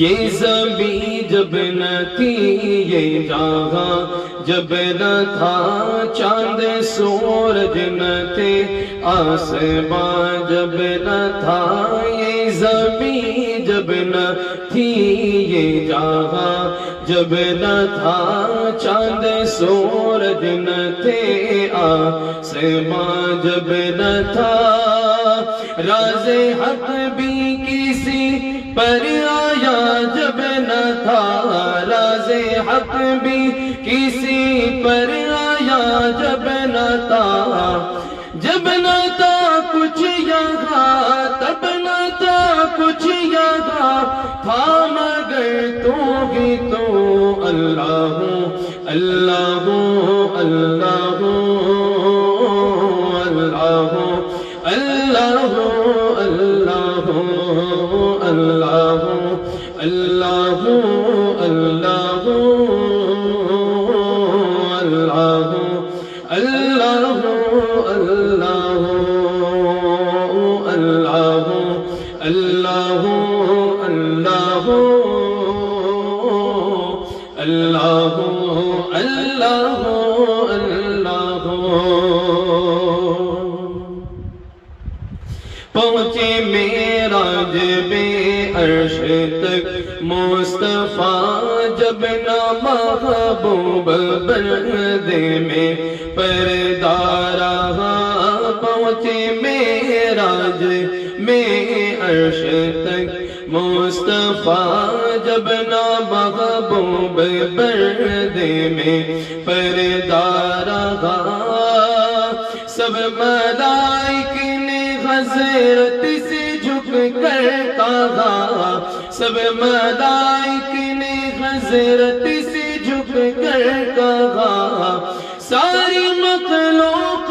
یہ زمین جب نہ تھی یہ جہاں جب نہ تھا چاند سورج نہ تھے آسمان جب نہ تھا یہ زمین جب نہ تھی یہ جہاں جب نہ تھا چاند سورج نہ تھے آسمان جب نہ تھا راز حق بھی کسی پر آیا جب نہ تھا راز حق بھی کسی پر آیا جب نہ تھا کچھ یہاں تب نہ تھا کچھ یہاں تھا مگر تو ہی تو اللہ اللہ اللہ اللہ اللہ اللہ اللہ اللہ اللہ اللہ اللہ اللہ اللہ اللہ اللہ اللہ پہنچے معراج بے عرش تک مصطفیٰ جب نہ محبوب پردے میں پردہ رہا پہنچے معراج میں عرش تک مصطفیٰ جب نہ محبوب پردے میں پردہ رہا سب ملائک نے حضرت سے جھک کر کہا سب ملائک نے حضرت سے جھک کر کہا ساری مخلوق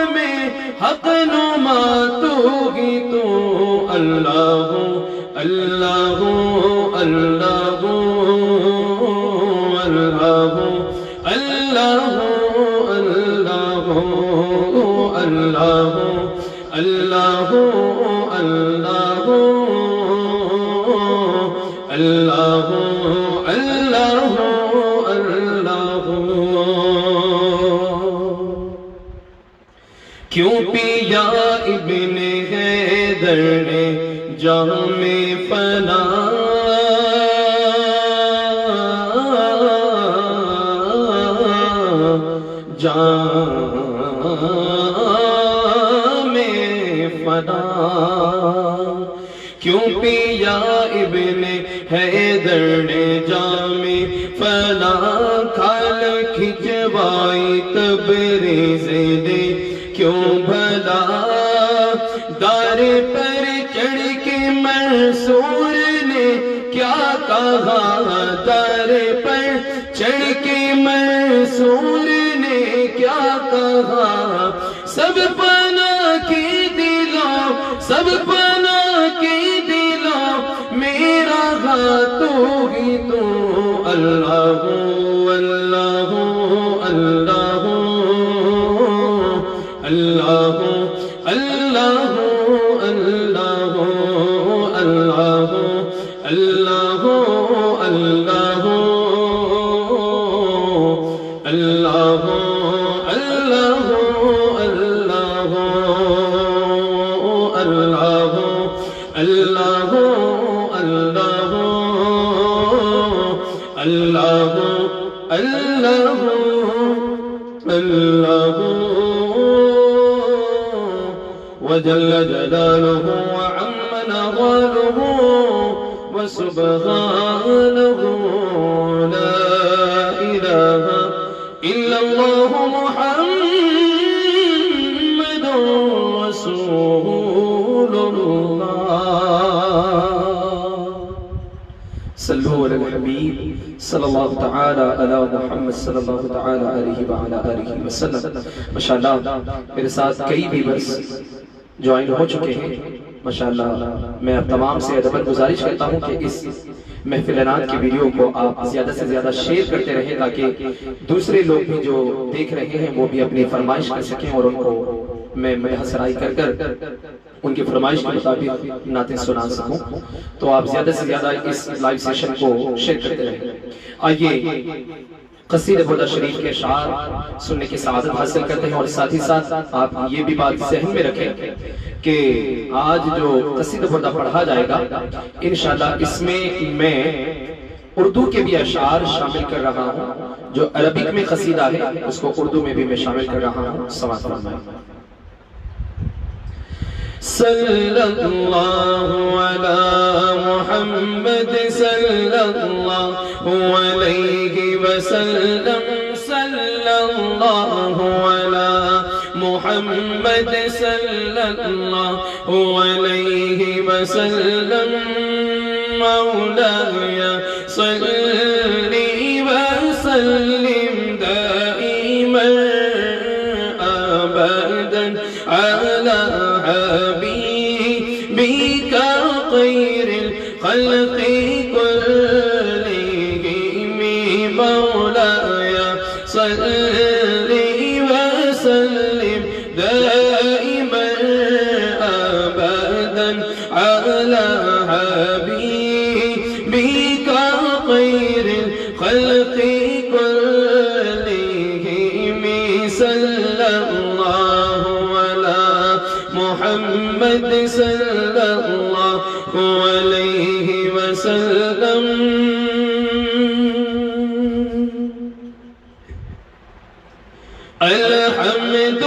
میں حق نما تو ہی تو اللہ اللہ اللہ اللہ اللہ اللہ اللہ اللہ اللہ اللہ اللہ اللہ کیوں پیا ابن حیدر نے جام فنا کیوں پیا ابن حیدر نے جام فنا کھال کھچوائی تبریز نے کیوں بھلا دار پر چڑھ کے منصور نے کیا کہا دار پر چڑھ کے منصور نے کیا کہا سب فنا کی دلوں سب فنا کی دلوں میرا تو ہی تو اللہ اللہ اللہ اللہ اللہ اللہ اللہ اللہ اللہ اللہ اللہ اللہ اللہ اللہ وجل جلاله وعم نواله وسبحانه لا إله إلا الله محمد رسول الله صلوا على الحبيب صلی اللہ تعالی علی محمد صلی اللہ تعالی علیہ وعلا آلہ وسلم. ماشاءاللہ میرے ساتھ کئی ویورز جوائن ہو چکے ہیں. ماشاءاللہ میں تمام سے ادباً گزارش کرتا ہوں کہ اس محفل انعام کی ویڈیو کو آپ زیادہ سے زیادہ شیئر کرتے رہیں تاکہ دوسرے لوگ بھی جو دیکھ رہے ہیں وہ بھی اپنی فرمائش کر سکیں اور ان کو میں مدح سرائی کر ان کی فرمائش کے مطابق نعتیں سنا سکوں، تو آپ زیادہ سے زیادہ اس لائیو سیشن کو شیئر کرتے رہیں۔ آئیے قصیدہ بردہ شریف کے اشعار سننے کی سعادت حاصل کرتے ہیں، اور ساتھ ہی ساتھ آپ یہ بھی بات ذہن میں رکھیں کہ آج جو قصیدہ بردہ پڑھا جائے گا انشاءاللہ اس میں میں اردو کے بھی اشعار شامل کر رہا ہوں، جو عربک میں قصیدہ ہے اس کو اردو میں بھی میں شامل کر رہا ہوں۔ سماعت فرمائیں۔ صلی اللہ علی محمد صلی اللہ علیہ وسلم، صلی اللہ علی محمد صلی اللہ علیہ وسلم، مولاي صلی وسلم دائما ابدا على حبيبك خير الخلق كلهم، مولاي صلی وسلم دائما ابدا على حبيبك خير الخلق كلهم، صلى الله على محمد صلى الله عليه وسلم۔ الحمد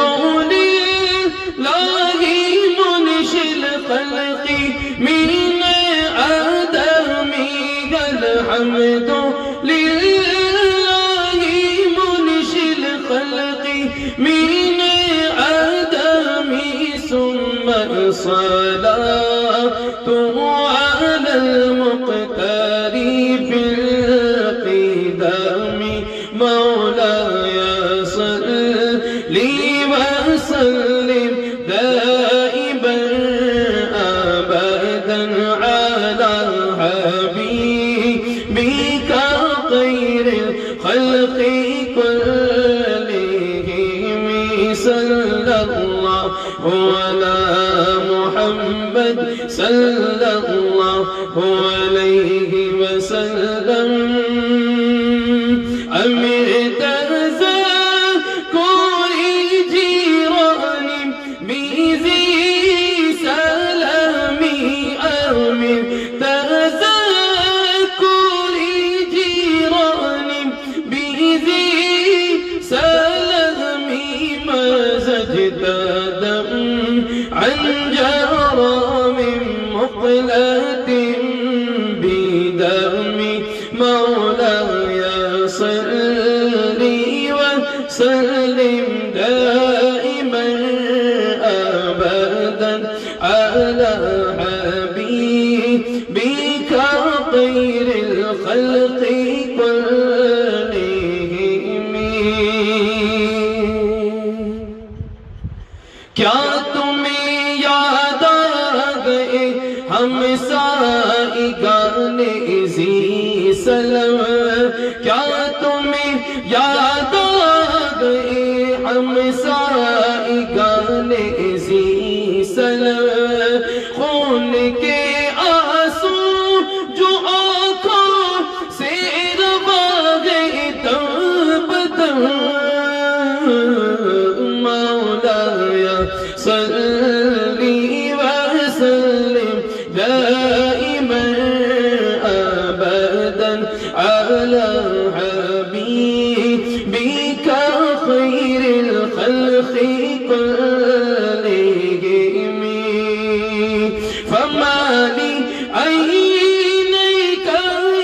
لله منشئ الخلق من عدم، الحمد لله منشئ الخلق من عدم، ثم الصلاة على المقتدر في القدم، مولاي صلي وسلم دائما ابدا على حبيبك خير الخلق كلهم، صلى الله على محمد صلى الله عليه وسلم۔ امر تذكر جيران بذي سلام، امر تذكر جيران بذي سلام، ما زجت دم عن جرام مقلة بدم، مولاي صلي وسلم دائما ابدا على حبيبك خير الخلق كلهم۔ کیا تمہیں یاد آ گئے ہم سائیگان ذی سلم، کیا تمہیں یاد آ گئے ہم سائیگان ذی سلم، خون کے آنسو جو آنکھوں سے روا گئے تب تک، مولاي صلی وسلم دائما ابدا على حبيبك خير الخلق كلهم، فما لي عينيك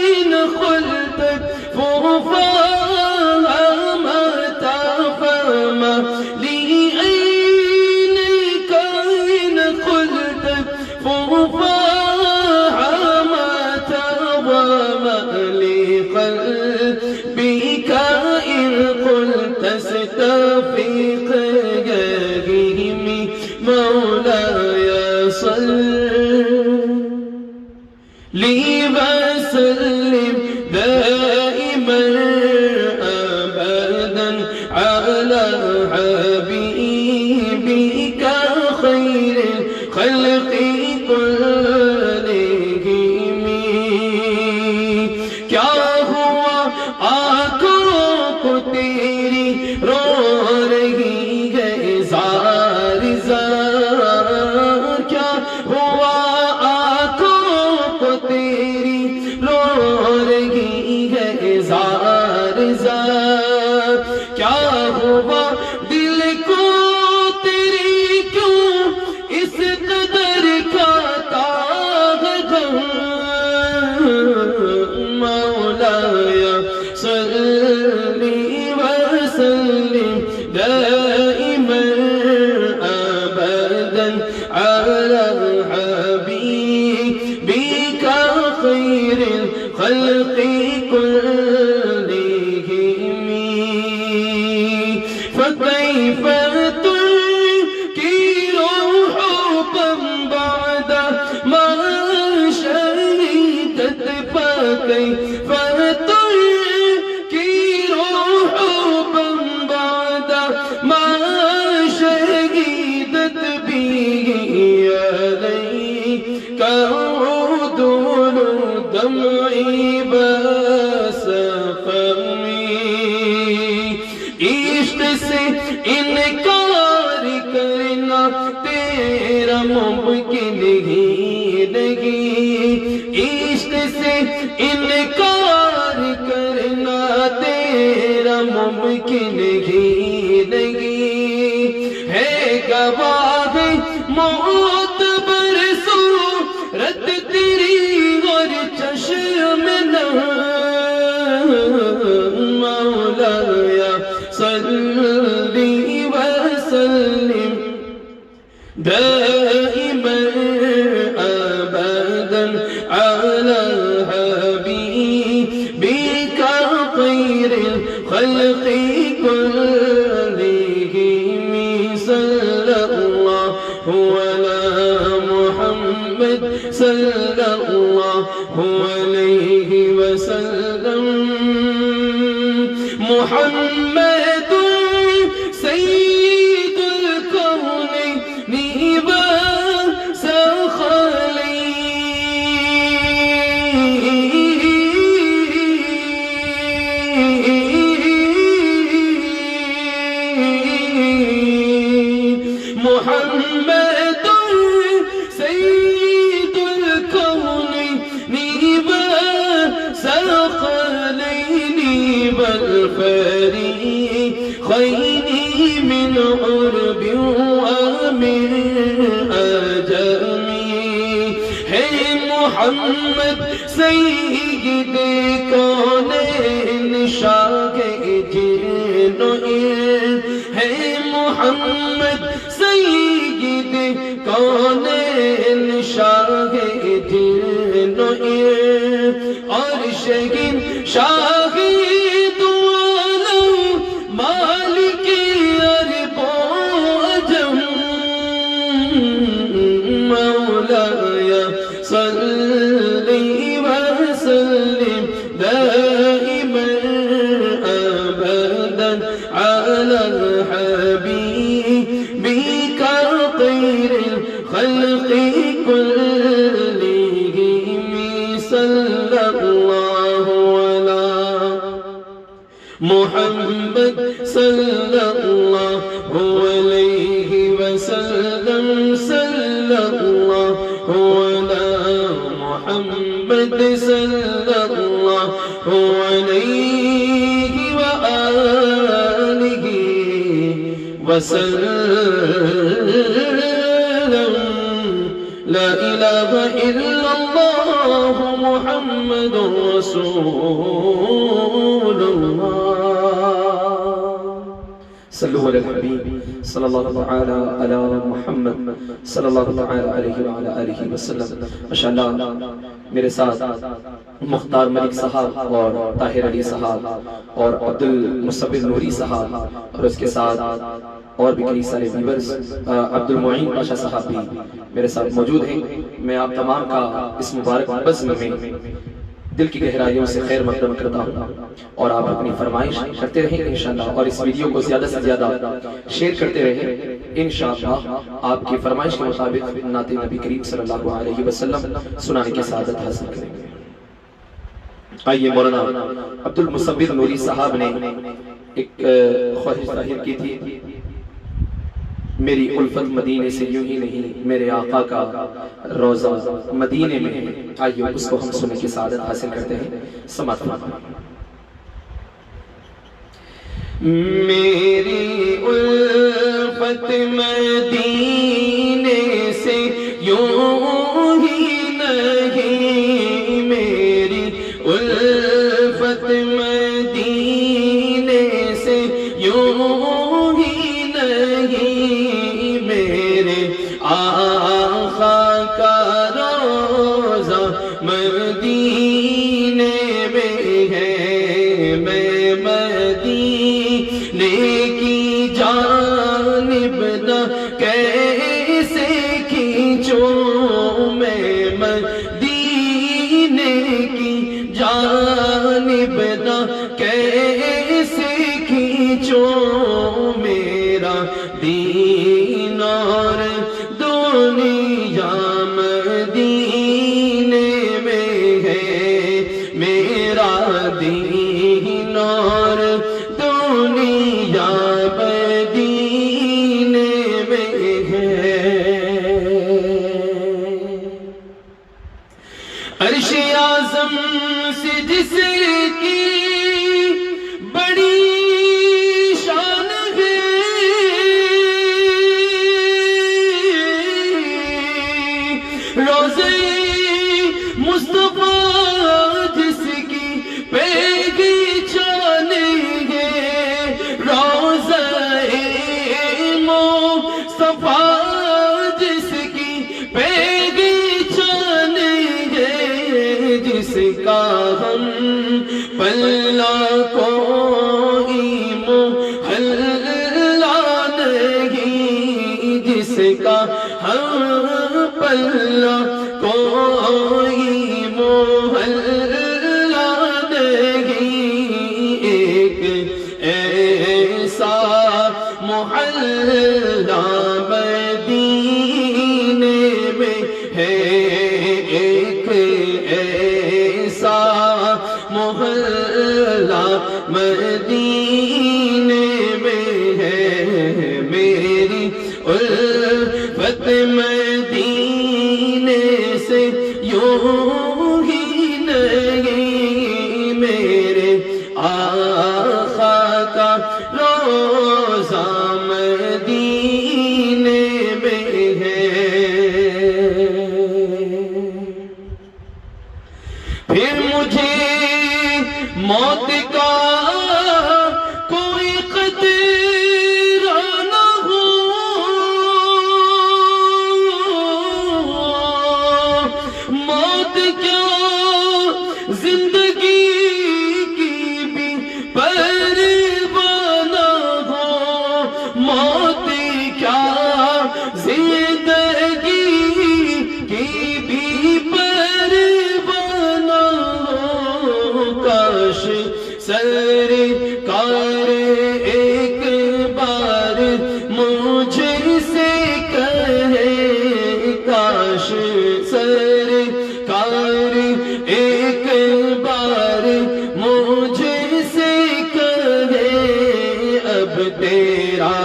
إن خلتك فرفاها متى، فما لي عينيك إن خلتك فرفاها متى، وما لقلبك إن قلت استفيق جاههم، مولاي صلي وسلم دائما ابدا على حبيبك خير الخلق خلق كلهم فكيف تنكر حبا بعد ما شهدت فكيف تنكر حبا بعد ما شهدت به يا ليك عدول دمعي بس فمی عشق سے انکار کرنا تیرا ممکن ہی نہیں، عشق سے انکار کرنا تیرا ممکن ہی نہیں، ہے گواہ معتبر صورت تیری اور چشم نم مولایا صلی وسلم دائما ابدا على حبيبك خير الخلق كلهم صلى الله على محمد صلى الله عليه وسلم محمد سيد الكونين وثقلين، محمد سيد الكونين وثقلين والفريقين من عرب ومن عجم، ہے محمد سید کونین شاہ جن و انس، ہے محمد سید کونین شاہ جن و انس، اور شہین شاہ دو عالم مالک عرب و عجم مولایا صلی وسلم دائما ابدا على حبيبك خير الخلق كلهم صلى الله على محمد صلى الله عليه وسلم صلى الله على محمد صلى الله عليه وآله وسلم لا إله إلا الله محمد رسول الله صلوا على الحبيب صلی اللہ تعالی علی محمد صلی اللہ تعالی علیہ وعلی آلہ وسلم۔ ماشاءاللہ میرے ساتھ مختار ملک صاحب اور طاہر علی صاحب اور عبد المصور نوری صاحب اور اس کے ساتھ اور بھی کئی سارے ویورز عبد المعین پاشا صاحب بھی میرے ساتھ موجود ہیں۔ میں آپ تمام کا اس مبارک بزم میں دل کی گہرائیوں سے خیر مقدم کرتا ہوں، اور آپ اپنی فرمائش کرتے رہیں انشاءاللہ، اور اس ویڈیو کو زیادہ سے زیادہ شیئر کرتے رہیں انشاءاللہ۔ آپ کی فرمائش کے مطابق نعت نبی کریم صلی اللہ علیہ وسلم سنانے کی سعادت حاصل کریں گے۔ آئیے، مولانا عبد المصور نوری صاحب نے ایک خواہش ظاہر کی تھی، میری الفت مدینے سے یوں ہی نہیں، میرے آقا کا روزہ مدینے میں ہے۔ آئیے اس کو ہم سننے کی سعادت حاصل کرتے ہیں، سماعت فرمائیں۔ میری الفت مدینے سے یوں ہی نہیں، میری الفت مدینے سے یوں ہی نہیں، میرے آقا کا روزہ مدینے جانب نہ کیسے کھینچوں میرا دین اور دنیا مدینے میں ہے، میرا دین اور دنیا مدینے میں ہے۔ عرش اعظم سے جس کی بڑی شان ہے، روضہ مصطفیٰ جس کی پہچان ہے، روضہ مصطفیٰ جس کی پہچان ہے، جس کا ہم پلہ کوئی محلہ نہیں، جس کا ہم پلہ کوئی محلہ نہیں، ایک ایسا محلہ مدینے میں ہے، ایک ایسا محلہ مدینے میں ہے، میری الفت مدینے سے یوں ہی نہیں، میرے آقا کا روضہ مدینے میں ہے۔ پھر مجھے موت کا کوئی خطرہ نہ ہو، موت کیا زندگی کی بھی پرواہ نہ ہو، موت کیا زندگی کی بھی پرواہ نہ ہو، کاش سرکار ایک بار مجھ سے کہے، کاش سرکار ایک بار مجھ سے کہے، اب تیرا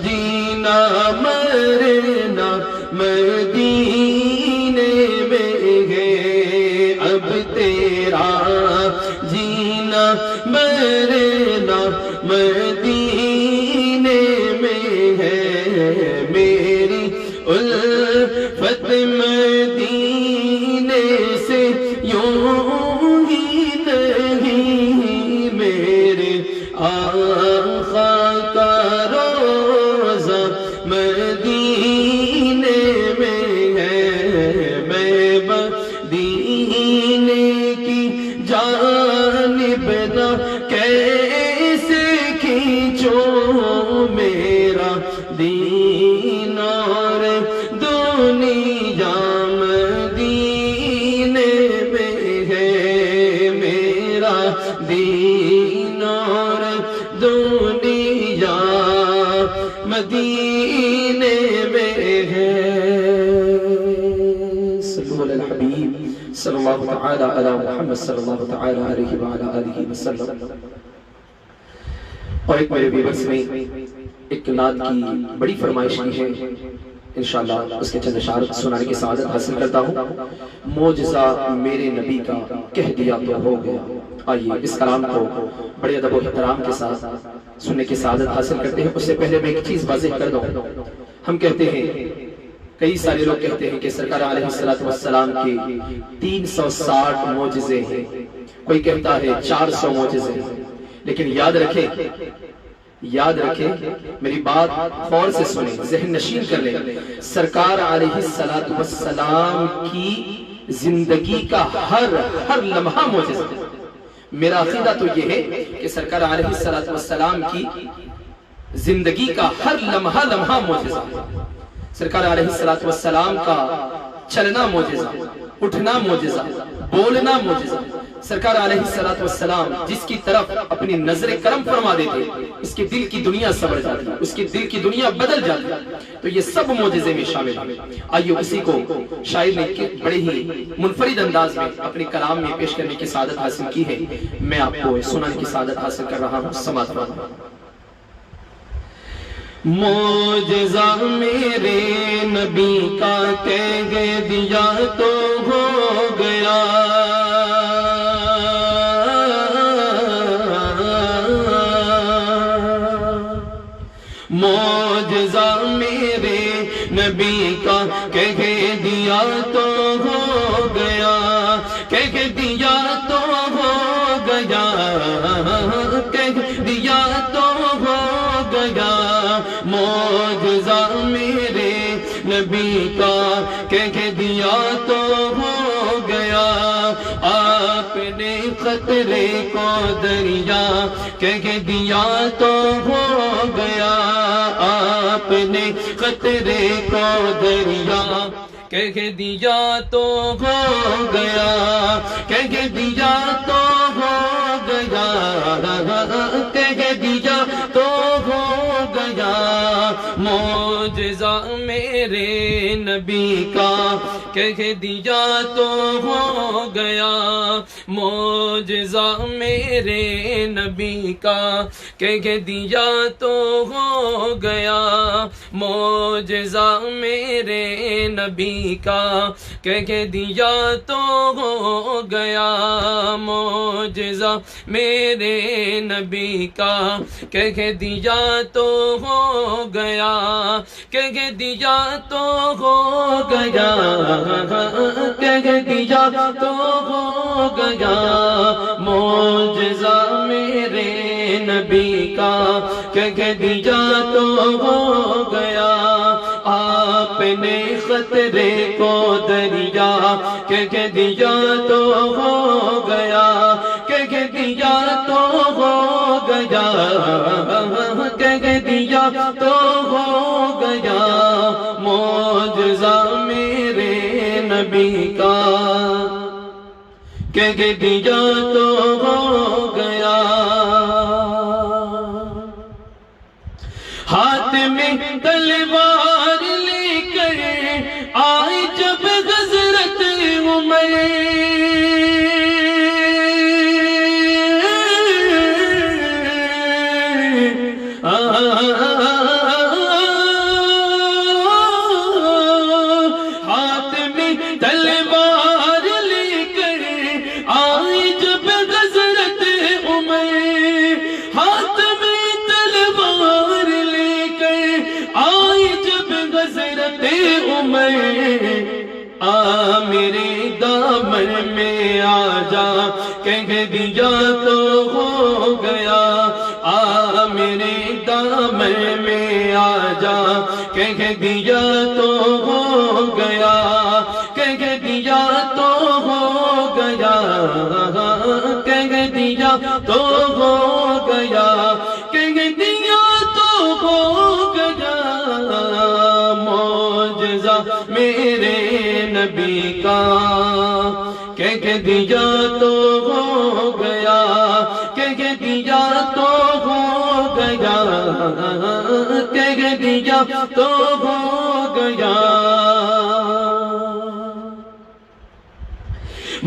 جینا مرنا مدینے میں ہے، اب تیرا جینا مرنا مدینے میں ہے، میری الفت مدینے سے یوں ہی نہیں، میرے آقا کا روضہ مدینے میں ہے، میں مدینے کی جانب نہ کیسے کھینچوں میرا دین اور دنیا مدینے میں ہے، میرا دین اور دنیا مدینے میں ہے۔ صلو علی الحبیب صلی اللہ تعالی علی محمد صلی اللہ تعالی علیہ وآلہ آلہ وسلم۔ اور ایک میرے ویورز میں ایک نعت کی بڑی فرمائش کی ہے، انشاءاللہ اس کے چند اشعار سنانے کی سعادت حاصل کرتا ہوں۔ معجزہ میرے نبی کا کہہ دیا تو ہو گیا۔ آئیے اس کلام کو بڑے ادب و احترام کے ساتھ سننے کی سعادت حاصل کرتے ہیں۔ اس سے پہلے میں ایک چیز واضح کر دوں، ہم کہتے ہیں، کئی سارے لوگ کہتے ہیں کہ سرکار علیہ السلام کے 360 معجزے ہیں، کوئی کہتا ہے 400 معجزے ہیں، لیکن یاد رکھیں میری بات غور سے سنیں، ذہن نشین کر لیں، سرکار علیہ السلام کی زندگی کا ہر لمحہ معجزہ ہے۔ میرا عقیدہ تو یہ ہے کہ سرکار علیہ السلام کی زندگی کا ہر لمحہ معجزہ ہے۔ سرکار علیہ السلام کا چلنا معجزہ، اٹھنا معجزہ، بولنا معجزہ، سرکار علیہ الصلوۃ والسلام جس کی طرف اپنی نظر کرم فرما دیتے اس کے دل کی دنیا سنور جاتی، اس کے دل کی دنیا بدل جاتی۔ تو یہ سب معجزے میں شامل ہیں۔ آئیے اسی کو شاعر نے بڑے ہی منفرد انداز میں اپنے کلام میں پیش کرنے کی سعادت حاصل کی ہے، میں آپ کو سنانے کی سعادت حاصل کر رہا ہوں۔ سماعت فرمائیں۔ معجزہ میرے نبی کا کہہ دیا تو ہو گیا، معجزہ میرے نبی کا کہہ دیا تو ہو گیا، کہہ دیا تو ہو گیا، کہہ دیا تو ہو گیا، معجزہ میرے نبی کا کہہ دیا تو ہو گیا۔ آپ نے خطرے کو دریا کہہ دیا تو ہو گیا، آپ نے خطرے کو دریا کہہ دیا تو ہو گیا، کہہ دیا تو ہو گیا، کہہ دیا تو ہو گیا، معجزہ میرے نبی کا کہہ دیا تو ہو گیا، معجزہ میرے نبی کا کہہ دیا تو ہو گیا، معجزہ میرے نبی کا کہہ دیا تو ہو گیا، معجزہ میرے نبی کا کہہ دیا تو ہو گیا، کہہ دیا تو ہو گیا، کہہ دیا تو ہو گیا، معجزہ میرے نبی کا کہہ دیا تو ہو گیا۔ آپ نے خطرے کو دریا کہہ دیا تو ہو گیا، کہہ دیا تو ہو گیا، کہہ دیا تو ہو گیا، معجزہ میرے نبی کا کہہ دیا تو ہو گیا۔ ہاتھ میں تلوار لے کر آئی جب حضرت عمر، ہاتھ میں تلوار لے کر آئی جب حضرت عمر، ہاتھ میں تلوار لے کر آئی جب حضرت عمر، میرے دامن میں آ جا کہہ دیا تو ہو گیا، میرے دامن میں آ جا کہہ دیا تو ہو گیا، کہہ دیا تو ہو گیا، کہہ دیا تو ہو گیا، کہہ دیا تو ہو گیا، معجزہ میرے نبی کا کہہ دیا تو ہو گیا، کہہ دیا تو ہو گیا، کہہ دیا تو ہو گیا۔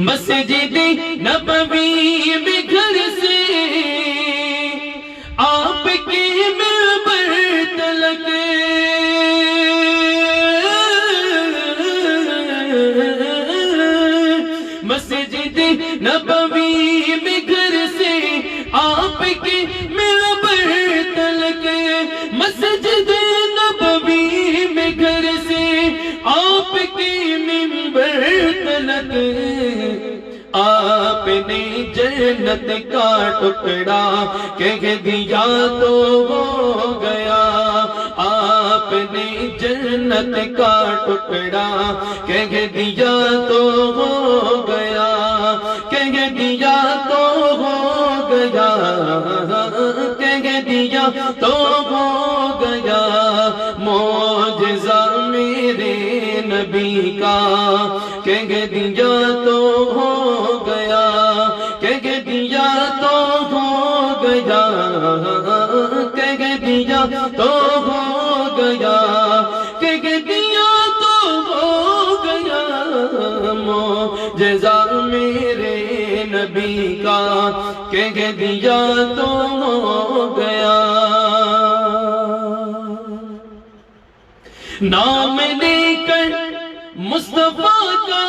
مسجد نبوی میں گھر سے آپ کے منبر تلک، مسجد نبوی میں گھر سے آپ کے منبر تلک، مسجد نبوی میں گھر سے آپ کے منبر تلک، آپ نے جنت کا ٹکڑا کہہ دیا تو ہو گیا، آپ نے جنت کا ٹکڑا کہہ دیا تو ہو گیا، کہہ دیا تو ہو گیا، کہہ دیا تو ہو گیا، معجزہ میرے نبی کا کہہ دیا تو ہو گیا، نبی کا کہہ دیا تو ہو گیا، نام لے کر مصطفیٰ کا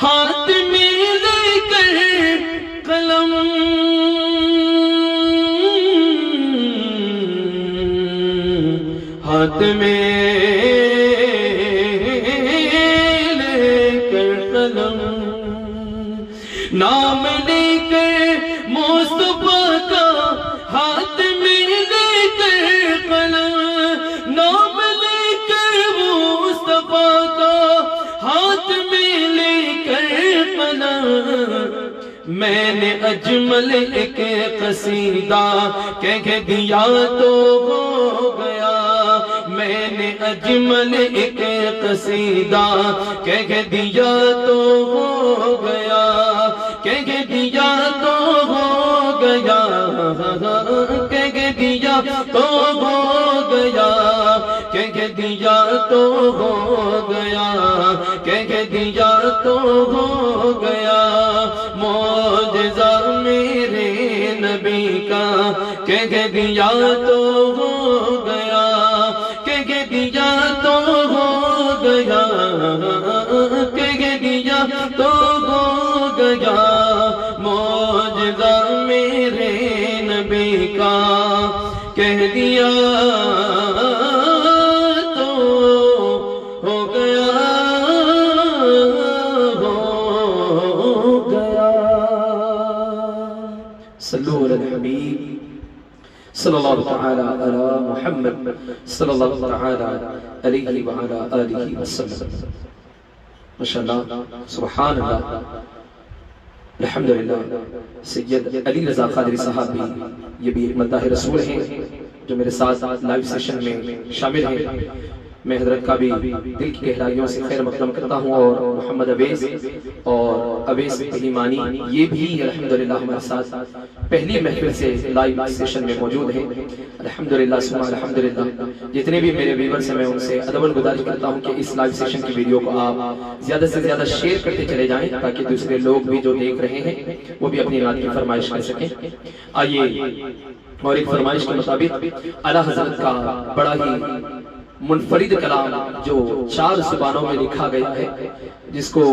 ہاتھ میں لے کر قلم، ہاتھ میں لے کر قلم، نام لے کر مصطفیٰ کا ہاتھ میں لے کر قلم، نام لے کر مصطفیٰ کا ہاتھ میں لے کر قلم، میں نے اجمل ایک قصیدہ کہہ دیا تو ہو گیا، میں نے اجمل ایک قصیدہ کہہ دیا تو ہو گیا، کہہ دیا تو ہو گیا، کہہ دیا تو ہو گیا، کہہ دیا تو ہو گیا، کہہ دیا تو ہو گیا، معجزہ میرے نبی کا کہہ دیا تو ہو گیا، کہہ دیا تو ہو گیا، کہہ دیا تو ہو گیا، معجزہ میرے نبی کا کہہ دیا تو ہو گیا، ہو گیا۔ صلو علی الحبیب صلی اللہ تعالی علی محمد صلی اللہ تعالی علیہ وعلی آلہ وسلم۔ ماشاءاللہ، سبحان اللہ، الحمدللہ۔ سید علی رضا قادری صاحب بھی یہ بھی ایک مداح رسول ہیں جو میرے ساتھ لائیو سیشن میں شامل ہیں۔ میں حضرت کا بھی دل کی گہرائیوں سے خیر مقدم کرتا ہوں، اور محمد اویس اور اویس علیمانی یہ بھی الحمدللہ ہمارے ساتھ پہلی محفل سے لائیو سیشن میں موجود ہیں۔ الحمدللہ ثم الحمدللہ۔ جتنے بھی میرے ویورز ہیں میں ان سے ادب گزارش کرتا ہوں کہ اس لائیو سیشن کی ویڈیو کو آپ زیادہ سے زیادہ شیئر کرتے چلے جائیں تاکہ دوسرے لوگ بھی جو دیکھ رہے ہیں وہ بھی اپنی نعت کی فرمائش کر سکیں۔ آئیے، اور ایک فرمائش کے مطابق اعلیٰ حضرت کا بڑا ہی منفرد کلام جو 4 زبانوں میں لکھا گیا ہے، جس کو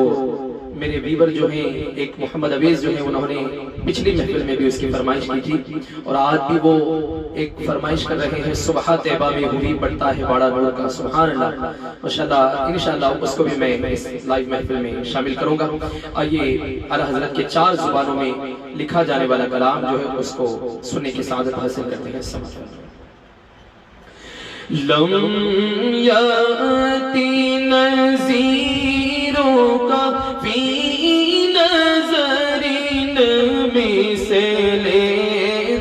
میرے ویور جو ہیں ایک محمد اویس جو ہیں انہوں نے پچھلی محفل میں بھی اس کی فرمائش کی تھی، اور آج بھی وہ ایک فرمائش کر رہے ہیں، صبح طیبہ میں ہوئی پڑتا ہے باڑا نور کا، سبحان اللہ، ماشاءاللہ۔ انشاءاللہ اس کو بھی میں اس لائیو محفل میں شامل کروں گا۔ آئیے اعلیٰ حضرت کے 4 زبانوں میں لکھا جانے والا کلام جو ہے اس کو سننے کی سعادت حاصل کرتے ہیں۔ لم یاتی نذیروں کا فی نظر مثل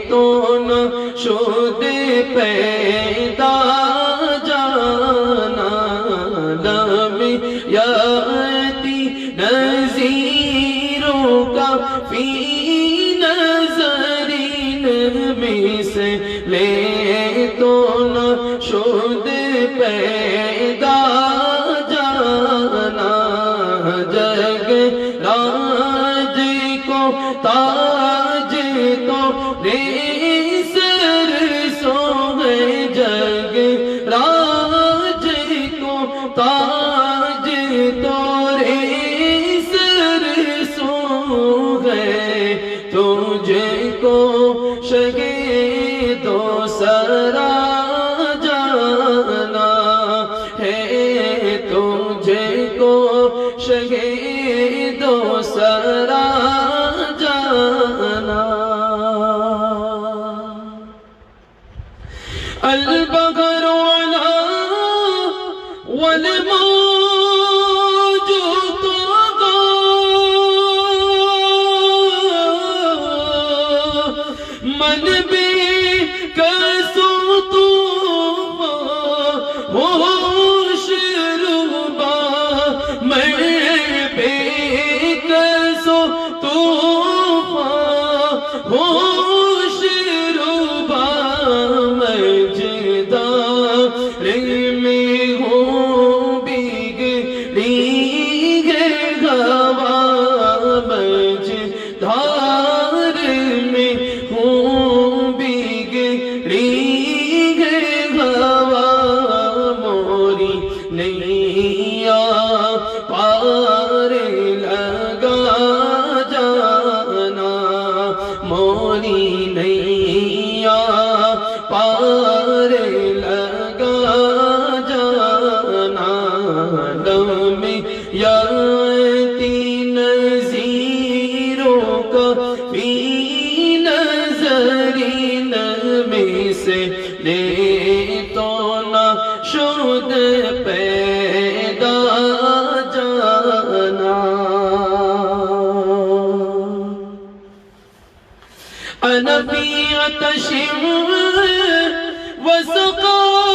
تو نہ شد پیدا جانا، لم یاتی نذیروں کا فی نظر مثل تو نہ شد پیدا جانا، جگ راج کو تاج تو رے سر سو ہے، جگ راج کو تاج تو رے سر سو ہے، تجھے کو شہید و سرا جانا ہے، تجھے کو شہید و سرا جانا۔ البغر علا والموج طغى، من بك سطوفا ہوش ربا، من بك سطوفا ہوش ربا، مجدار میں ہوں بگڑی ہے ہوا، أنا في عطش وسقاك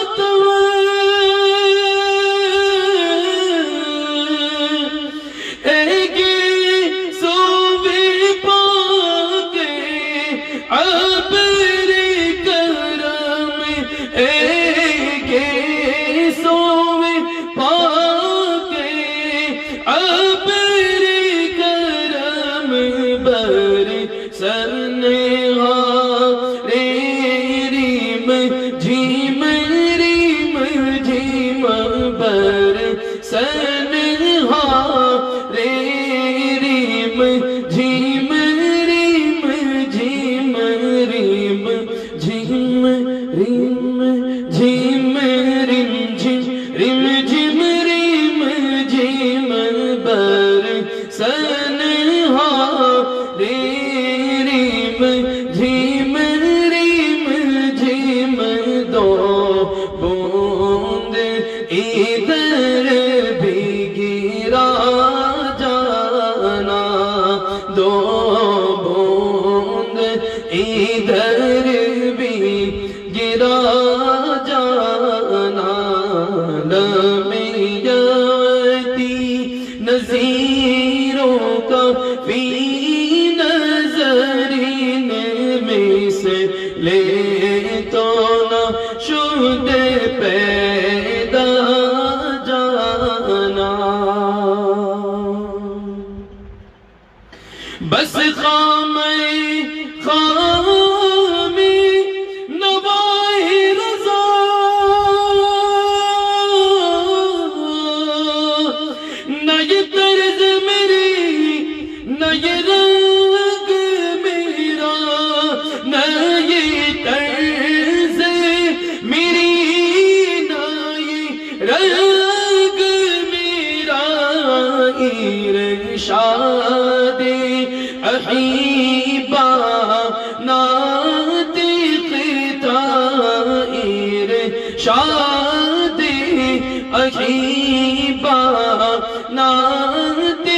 أطوى بس خامی نوائی رضا نہ یہ طرز میری نہ یہ رنگ میرا نہ یہ طرز میری نہ یہ رنگ میرا ارشاد احیبا ناطقتا ارشاد احیبا ناطقتا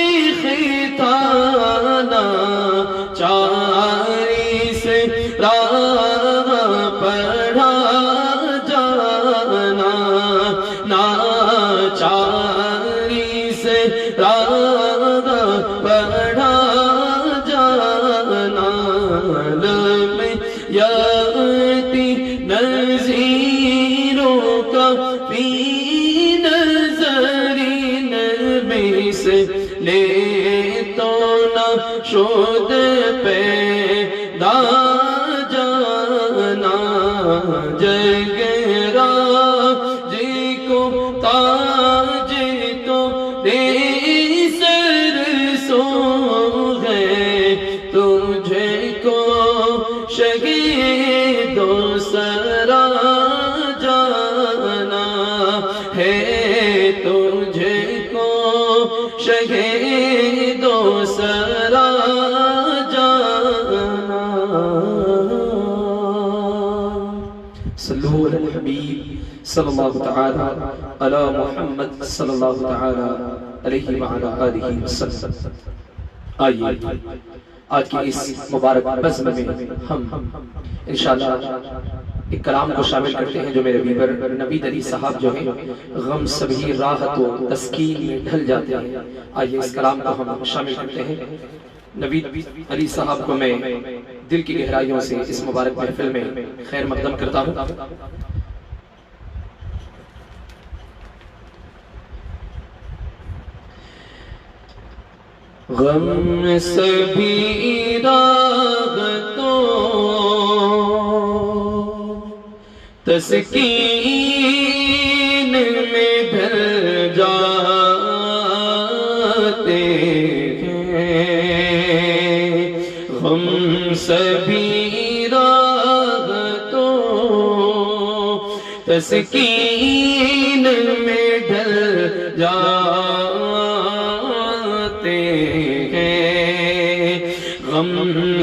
چاری سے راہ پڑھا جانا چاری سے راہ پڑھا یاتی نظیروں کا فی نظری نبی سے لے تو نہ شد پیدا جانا جگرا جی کو تاج تو دے سر سو ہے تجھے کو شہیدوں سرا جانا ہے تجھے کو شہیدوں سرا جانا صلو علی الحبیب صلی اللہ تعالی علی محمد صلی اللہ تعالی علیہ وعلی آلہ وسلم. آئیے آج کی اس مبارک بزم میں ہم انشاءاللہ ایک کلام کو شامل کرتے ہیں جو میرے بیبر نوید علی صاحب جو ہیں غم سبھی راحت و تسکین میں ڈھل جاتے ہیں. آئیے اس کلام کو ہم شامل کرتے ہیں. نوید علی صاحب کو میں دل کی گہرائیوں سے اس مبارک محفل میں خیر مقدم کرتا ہوں. غم سبھی راحتوں تسکین میں ڈھل جاتے ہیں. غم سبھی راحتوں تسکین میں ڈھل جاتے ہیں. غم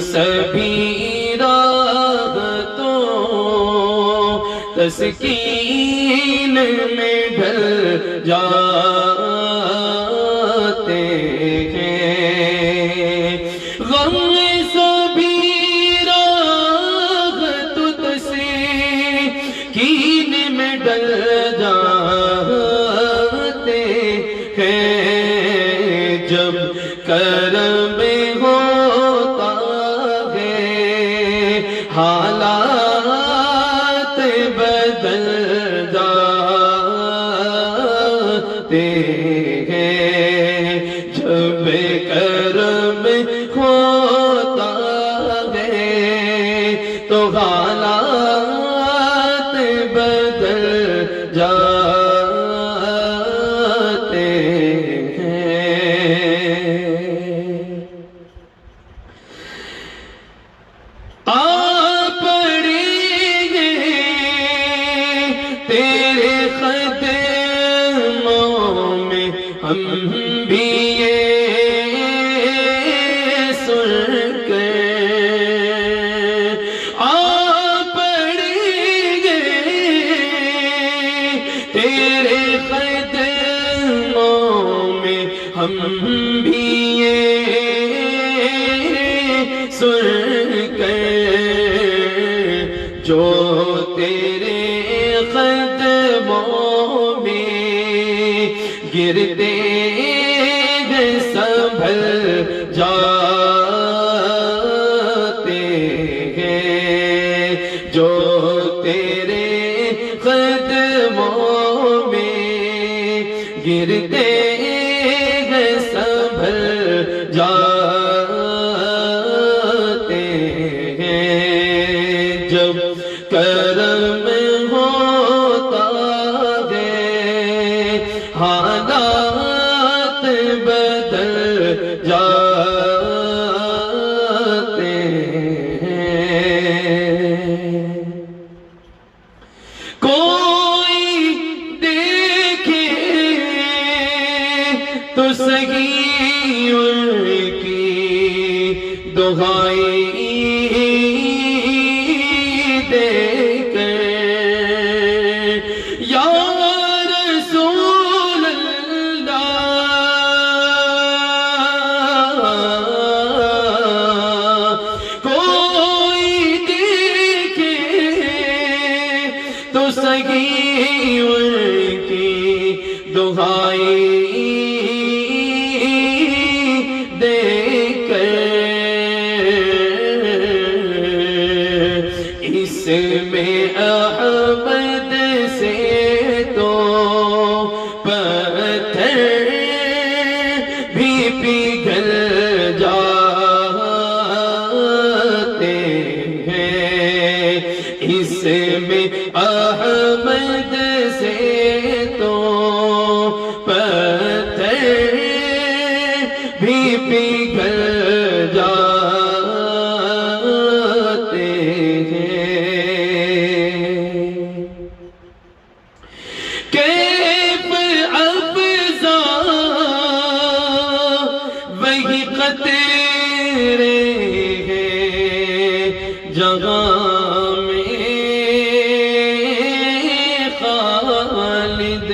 سبھی راحتوں تسکین میں ڈھل جاتے ہیں. غم کرم ہوتا ہے حالات بدل جاتے ہیں جب کرم ہوتا ہے تو حالات بدل جاتے ہیں آپ پڑھیں تیرے قدموں میں ہم بھی یہ سن کے آپ پڑھیں تیرے قدموں میں ہم بھی یہ سن کے جو تیرے قدموں میں گرتے ہیں سنبھل جاتے ہیں جو تیرے قدموں میں گرتے ہیں سنبھل جاتے ہیں جب کرم ہوتا ہے حالات بدل جاتے ہیں کوئی دیکھے تو صحیح ان کی دعائیں دے کر یا رسول اللہ کوئی دیکھے تو صحیح ان کی دعائیں دے کر اس میں احمد سے تو پتھر بھی پگھل جاتے ہیں اس میں احمد سے تو پتھر بھی پگھل جاتے ہیں کیف افزا وہی قطرے ہیں جہاں میں خالد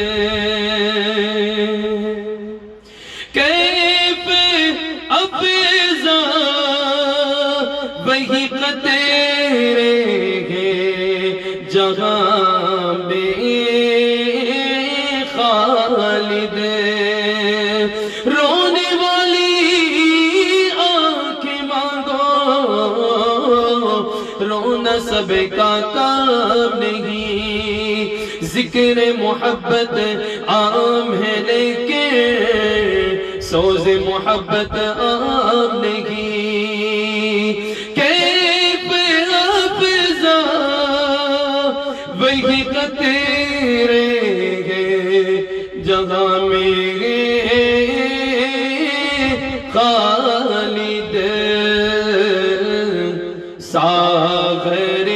کیف افزا وہی قطرے ہیں جہاں میں خالد رونے والی آنکھیں مانگو رونا سب کا کام نہیں ذکر محبت عام ہے لیکن سوز محبت عام نہیں کیف افزا وہی قطرے ہیں جہاں میں خالد ساغر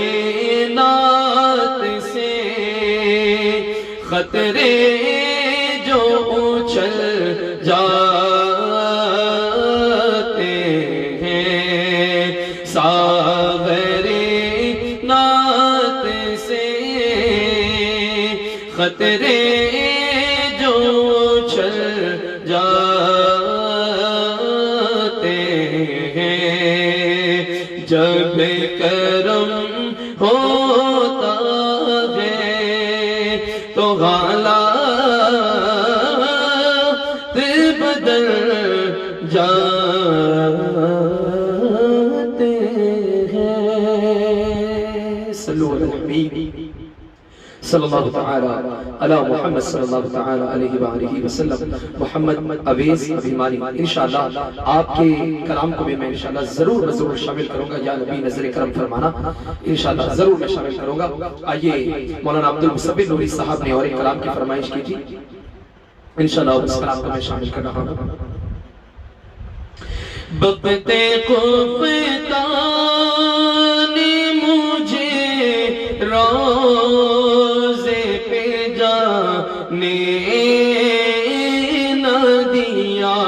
نعت سے خطرے جو اچھل جاتے ہیں ساغر نعت سے خطرے جو اچھل جاتے ہیں جب کرم ہوتا ہے تو حالات بدل جاتے ہیں. صلو علی الحبیب صلی اللہ تعالی علی محمد صلی اللہ تعالی علیہ وآلہ وسلم. محمد اویس ابھیمانی انشاءاللہ آپ کے کلام کو بھی میں انشاءاللہ ضرور شامل کروں گا. یا نبی نظر کرم فرمانا انشاءاللہ ضرور میں شامل کروں گا. آئیے مولانا عبدالمصور نوری صاحب نے اور ایک کلام کی فرمائش کی تھی, انشاءاللہ اس کلام کو میں شامل کر رہا ہوں. بقتے قفتان مجھے روزے پہ جانے نہ دیا,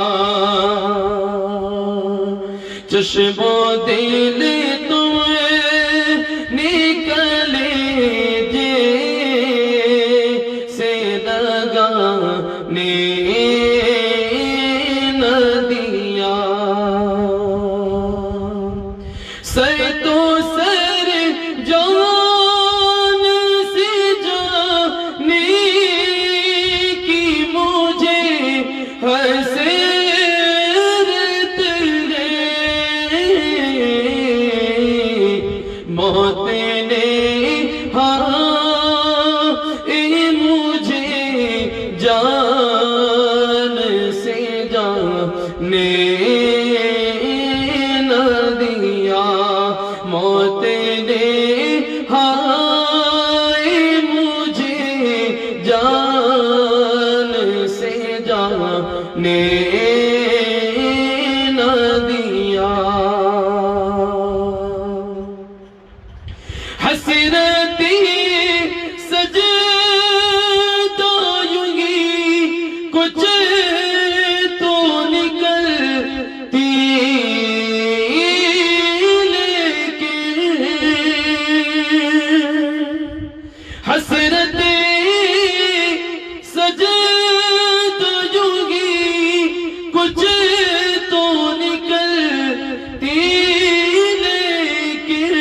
چشم و دل تمہیں نکلے جیسے لگانے نہ دیا. سر تو سر جان سے جانے کی مجھے حسرت ہے, موت نے مجھے جان سے جانے نہ دیا, موت نے مجھے جان سے جانے نہ دیا. حسرتی سجدہ یوں ہی کچھ تو نکلتی, حسرتے سجدہ یوں ہی کچھ تو نکلتی, لیکن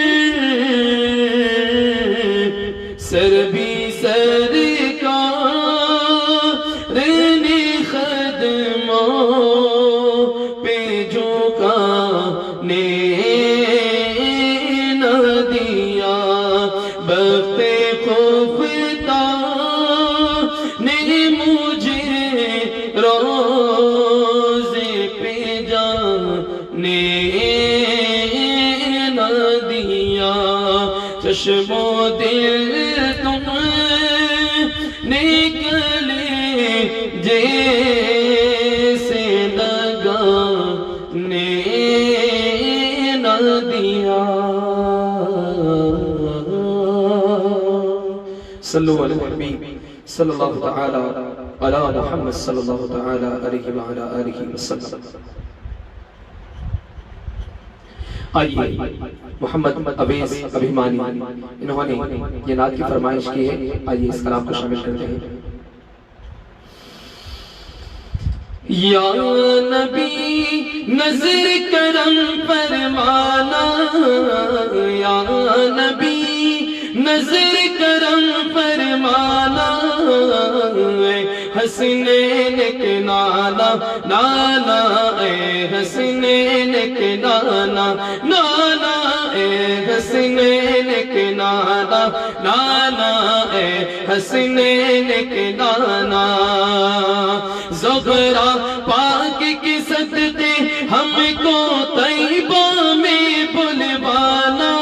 سر بھی سرکار نے خدموں پہ جھکانے نہ دیا. بخت خفتان نے مجھے روزے پہ جانے نہ دیا, چشم و دل تمہیں نکلے جیسے لگانے نہ دیا. صلو علی الحبیب صلی اللہ تعالی علی محمد صلی اللہ تعالی علیہ وآلہ وسلم. آئیے محمد اویس ابھیمانی انہوں نے یہ نعت کی فرمائش کی ہے, آئیے اس کلام کو شامل کرتے ہیں. یا نبی نظر کرم فرمانا, یا نبی نظر کرم فرمانا, حسنین کے نانا نانا, اے حسنین کے نانا نانا, اے حسنین کے نانا نانا, اے حسنین کے نانا. زہرا پاک کی صدقے ہم کو طیبہ میں بلوانا,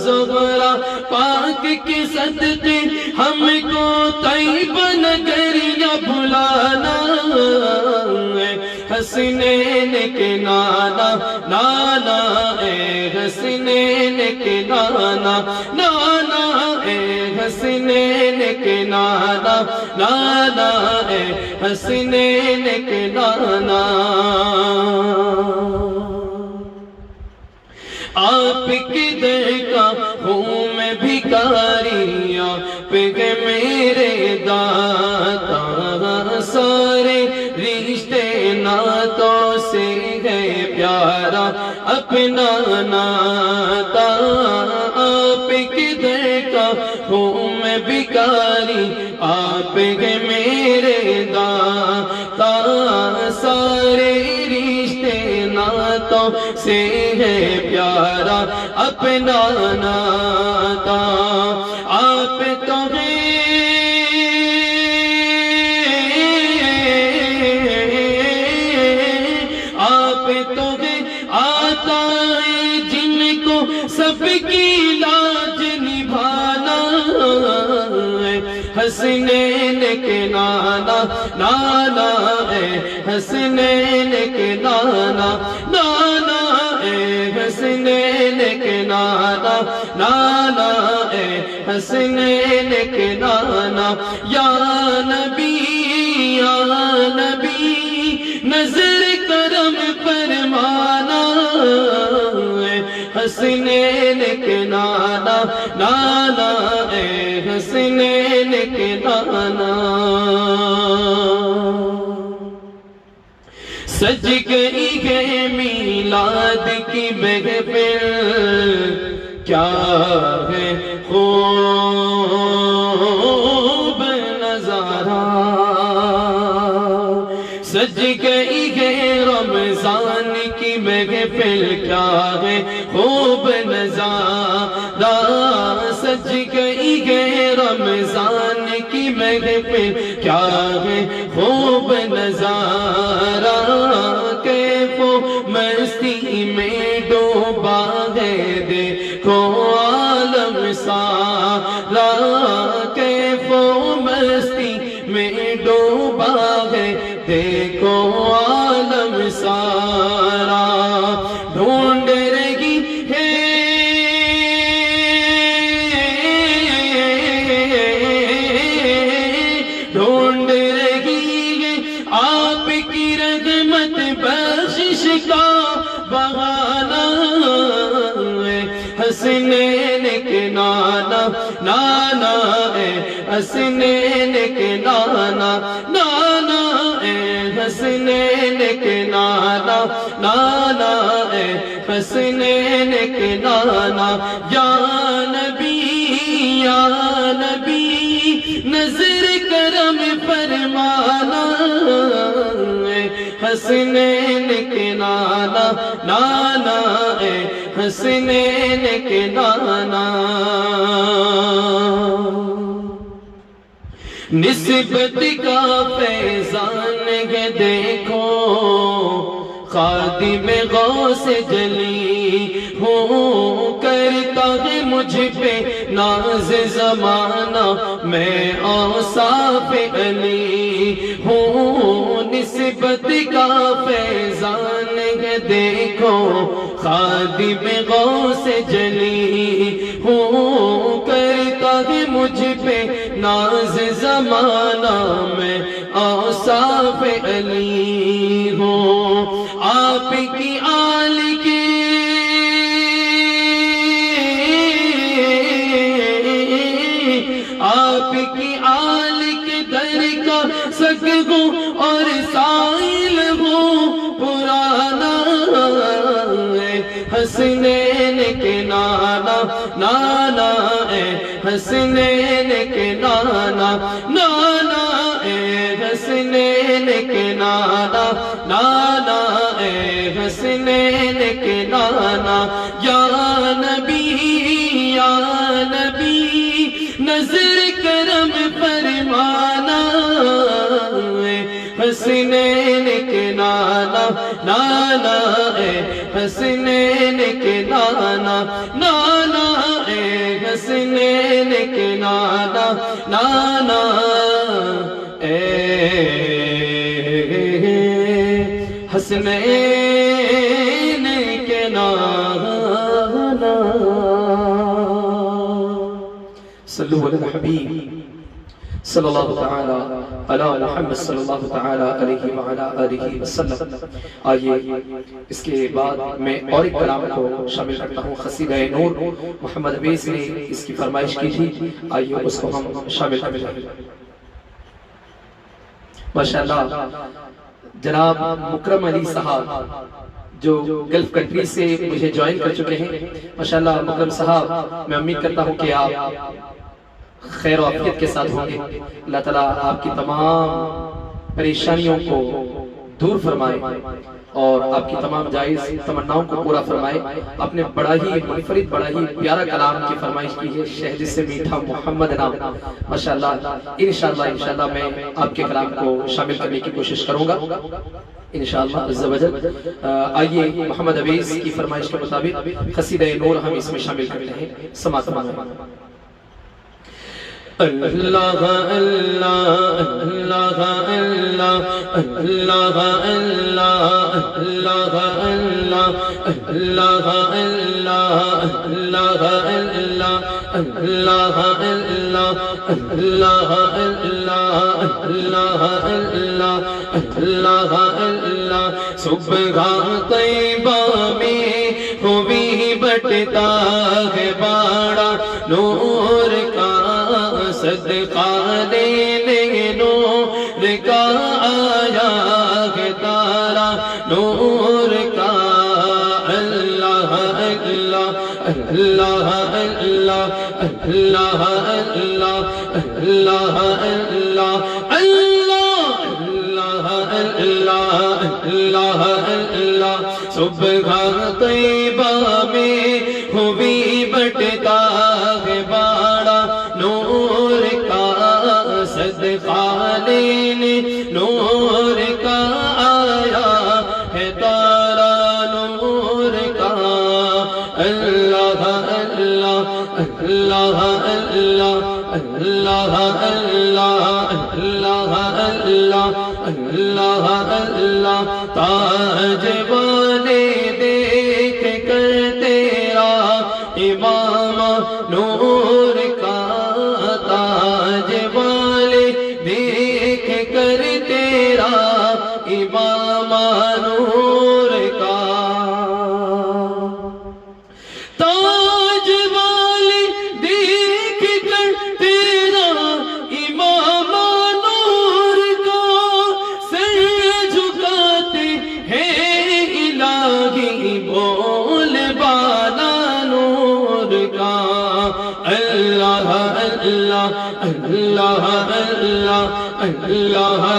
زہرا پاک کی صدقے ہم کو طیبہ نگریہ بلانا. حسنین کے نانا نانا, اے حسنین کے نانا نانا, اے حسنین کے نانا نانا, اے حسنین کے نانا. آپ کی در کا ہوں میں بھکاری, آپ کے میرے داتا, سارے رشتے ناتوں سے ہے پیارا اپنا ناتا. آپ کی در کا ہوں میں بھکاری, آپ کے میرے داتا, سارے باتوں سے ہے پیارا اپنا ناتا آپ تو سب کی لاج نبھانا حسنین کے نانا نانا اے حسنین کے نانا نانا اے حسنین کے نانا نانا اے حسنین کے نانا یا نبی نظر کرم فرمانا حسنین کے نانا نانا اے حسنین کے نانا سج گئی ہے میلاد کی محفل کیا ہے خوب نظارہ سج گئی ہے رمضان کی محفل کیا ہے خوب نظارہ سج گئی ہے رمضان کی محفل کیا ہے خوب نظارہ کیف و مستی میں ڈوبا ہے دیکھو عالم سارا کیف و مستی میں ڈوبا ہے دیکھو عالم سارا ڈھونڈ رہی ہے ڈھونڈ رہی ہے آپ کی رحمت بخشش کا بہانہ حسنین کے نانا نانا اے حسنین کے نانا نانا اے حسنین کے نانا نانا اے حسنین کے نانا یا نبی نظر کرم فرمانا حسنین کے نانا نانا اے حسنین کے نانا نسبت کا فیضان ہے دیکھو خادم غوث جلی ہوں کرتا ہے مجھ پہ ناز زمانہ میں اوصاف علی ہوں نسبت کا فیضان ہے دیکھو خادم غوث جلی ہوں کرتا ہے مجھ پہ ناز زمانہ میں اوصاف علی ہوں آپ کی آل کی آپ کی آل کے در کا سگ ہوں اور سائل ہوں پرانا حسنین کے نانا نانا اے حسنین کے نانا نانا اے حسنین کے نانا نانا اے حسنین کے نانا یا نبی نظر کرم فرمانا حسنین کے نانا نانا اے حسنین کے نانا نانا اے حسنین کے نانا نانا اے حسنین کے نانا صلو علی الحبیب صلی اللہ تعالی علی محمد صلی اللہ تعالی علیہ وعلا آلہ وسلم آئیے اس کے بعد میں اور ایک کلام کو شامل کرتا ہوں قصیدہ نور محمد عبیس نے اس کی فرمائش کی تھی آئیے اس کو ہم شامل کریں ماشاءاللہ جناب مکرم علی صاحب جو گلف کنٹری سے مجھے جوائن کر چکے ہیں ماشاءاللہ مکرم صاحب میں امید کرتا ہوں کہ آپ خیر و عافیت کے ساتھ ہوں گے اللہ تعالیٰ آپ کی تمام پریشانیوں کو دور فرمائے اور آپ کی تمام جائز تمناؤں کو پورا فرمائے. آپ نے بڑا ہی منفرد بڑا ہی پیارا کلام کی فرمائش کی ہے، شہد سے میٹھا محمد نام. ماشاءاللہ انشاءاللہ میں آپ کے کلام کو شامل کرنے کی کوشش کروں گا انشاءاللہ عز و جل. آئیے محمد عویس کی فرمائش کے مطابق قصیدہ نور ہم اس میں شامل کرتے ہیں. سماعت فرمائیں. اللہ اللہ اللہ اللہ اللہ اللہ اللہ اللہ اللہ اللہ اللہ اللہ اللہ. صبح طیبہ میں ہوئی بٹتا ہے باڑا نور کا، صدقہ لینے نور کا آیا ہے تارا نور کا. اللہ اللہ اللہ اللہ اللہ اللہ اللہ اللہ اللہ اللہ. صبح طیبہ میں ہوئی بٹتا ہے باڑا نور کا، صدقہ لینے نور کا آیا ہے تارا نور کا. اللہ اللہ اللہ اللہ اللہ اللہ اللہ اللہ اللہ. تاج والے دیکھ کر تیرا امام نور کا، تاج والے دیکھ کر تیرا امام نور کا. تاج والے دیکھ کر تیرا امام نور کا، سر جھکاتے ہیں الہی بول بالا نور کا. اللہ اللہ اللہ اللہ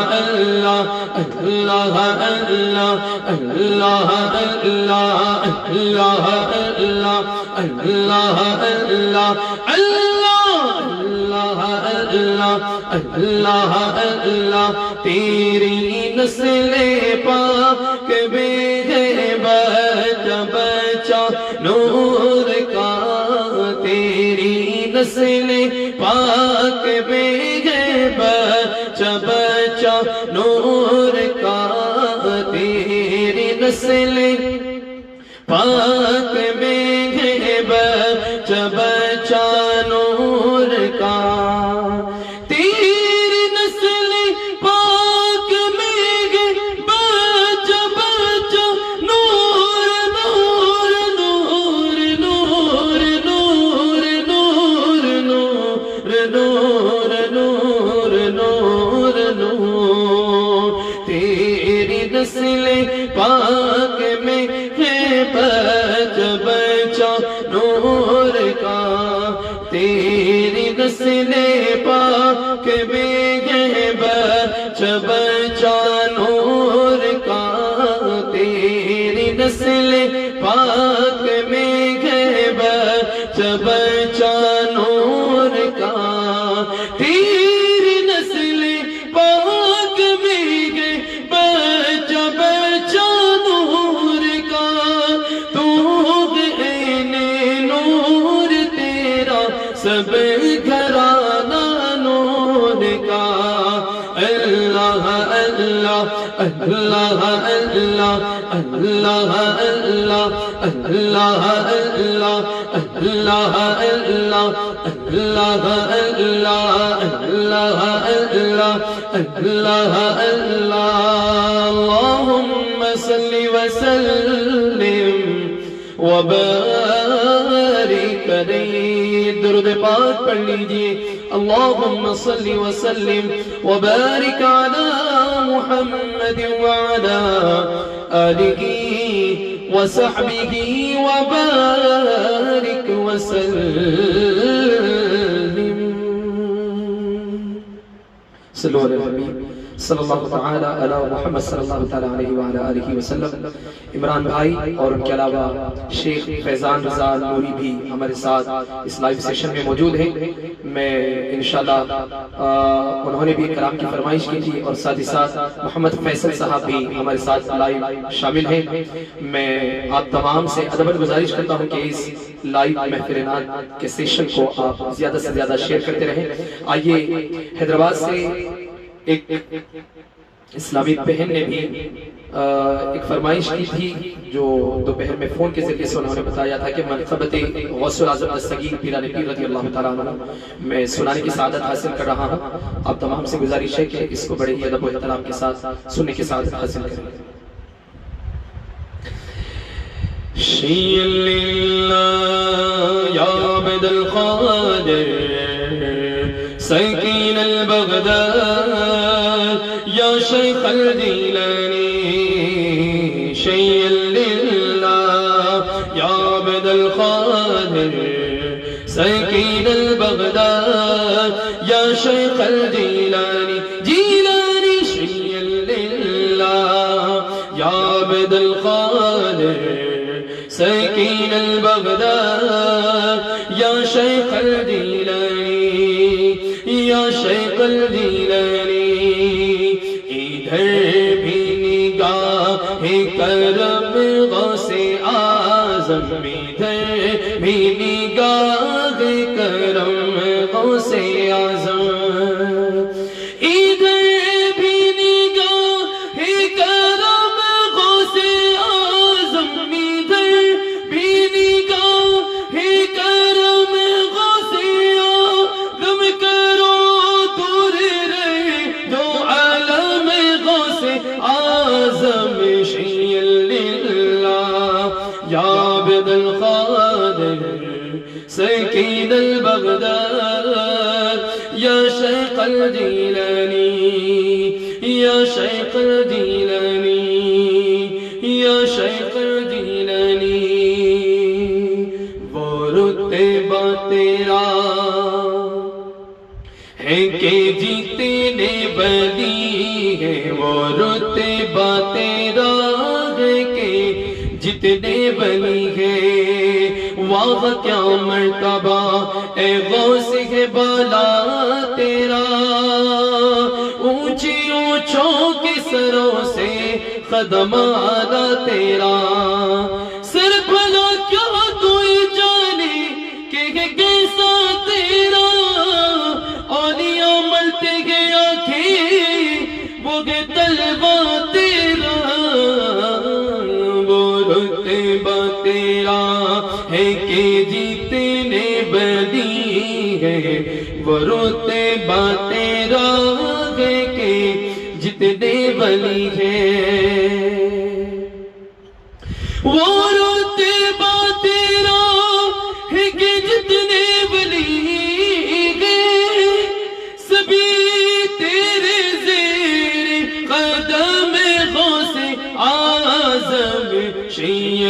اللہ اللہ اللہ اللہ اللہ اللہ اللہ اللہ اللہ اللہ. تیری نسل پاک میں ہے بچہ بچہ نور کا، تیری نسل پاک میں ہے بچہ بچہ نور کا، تیری نسل پاک میں ہے بچہ بچہ نور کا. تیری نسل پاک میں ہے بچہ بچہ نور نور نور نور نور نور نور نور نور نور. تیری نسل پاک میں ہے بچہ بچہ نور کا، تیری نسل پاک میں ہے بچہ بچہ نور کا، تیری نسل پاک میں ہے بچہ بچہ نور کا. تیری نسل پاک میں ہے بچہ بچہ نور کا، تو عین نور تیرا سب گھرانہ نور کا. اللہ اللہ اللہ اللہ اللہ اللہ اللہ اللہ اللہ اللہ اللہ اللہ اللہ اللہ اللہ. اللہم صلی وسلم وبارک علیہ. درود پاک پڑھ لیجئے. اللہم صلی وسلم وبارک علی محمد وعلی آلہ وصحبہ وبارک وسلم. صلو علی الحبیب صلی اللہ تعالی علی محمد صلی اللہ تعالی علیہ وآلہ آلہ وسلم۔ عمران بھائی اور ان کے علاوہ شیخ فیضان رضا نوری بھی ہمارے ساتھ اس لائیو سیشن میں موجود ہیں۔ میں انشاءاللہ انہوں نے بھی کلام کی فرمائش کی تھی، اور ساتھ ہی ساتھ محمد فیصل صاحب بھی ہمارے ساتھ لائیو شامل ہیں۔ میں آپ تمام سے ادب گزارش کرتا ہوں کہ اس لائیو محفل نعت کے سیشن کو آپ زیادہ سے زیادہ شیئر کرتے رہیں۔ آئیے، حیدرآباد سے ایک اسلامی بہن نے بھی ایک فرمائش کی تھی، جو دوپہر میں فون کے ذریعے سے انہوں نے بتایا تھا کہ منقبت غوث العظم دستگیر پیران پیر رضی اللہ تعالیٰ عنہ میں سنانے کی سعادت حاصل کر رہا ہوں۔ آپ تمام سے گزارش ہے کہ اس کو بڑے ہی ادب و احترام کے ساتھ سننے کی سعادت حاصل کریں۔ شیع اللہ یا عبد القادر سکین البغداد یا شیخ الجیلانی، شیع اللہ یا عبد القادر سکین البغداد یا شیخ الجیلانی، جیلانی شیع اللہ یا عبد القادر سکین البغداد یا شیخ الجیلانی، یا شیخ الجیلانی، ادھر بھی نگاہ کرم غوث اعظم، ادھر بھی نگاہ کرم غوث اعظم، سکین البغداد یا شیخ الجیلانی، یا شیخ الجیلانی، یا شیخ الجیلانی، وہ رتبہ تیرا ہے کہ جتنے ولی ہیں، وہ رتبہ تیرا ہے کہ جتنے ولی ہیں، واہ کیا مرتبہ اے غوث ہے بالا تیرا، اونچی اونچوں کے سروں سے قدم آلا تیرا، سر بھلا کیا کوئی جانے کہ کیسا تیرا، اولیاء ملتے گئے آنکھیں وہ گے طلبہ تیرا، وہ رتبہ تیرا ہے کہ جتنے ولی ہیں، وہ رتبہ تیرا ہے کہ جتنے ولی ہیں، وہ رتبہ تیرا ہے کہ جتنے ولی ہیں، سبھی تیرے زیر قدم غوث اعظم، شیع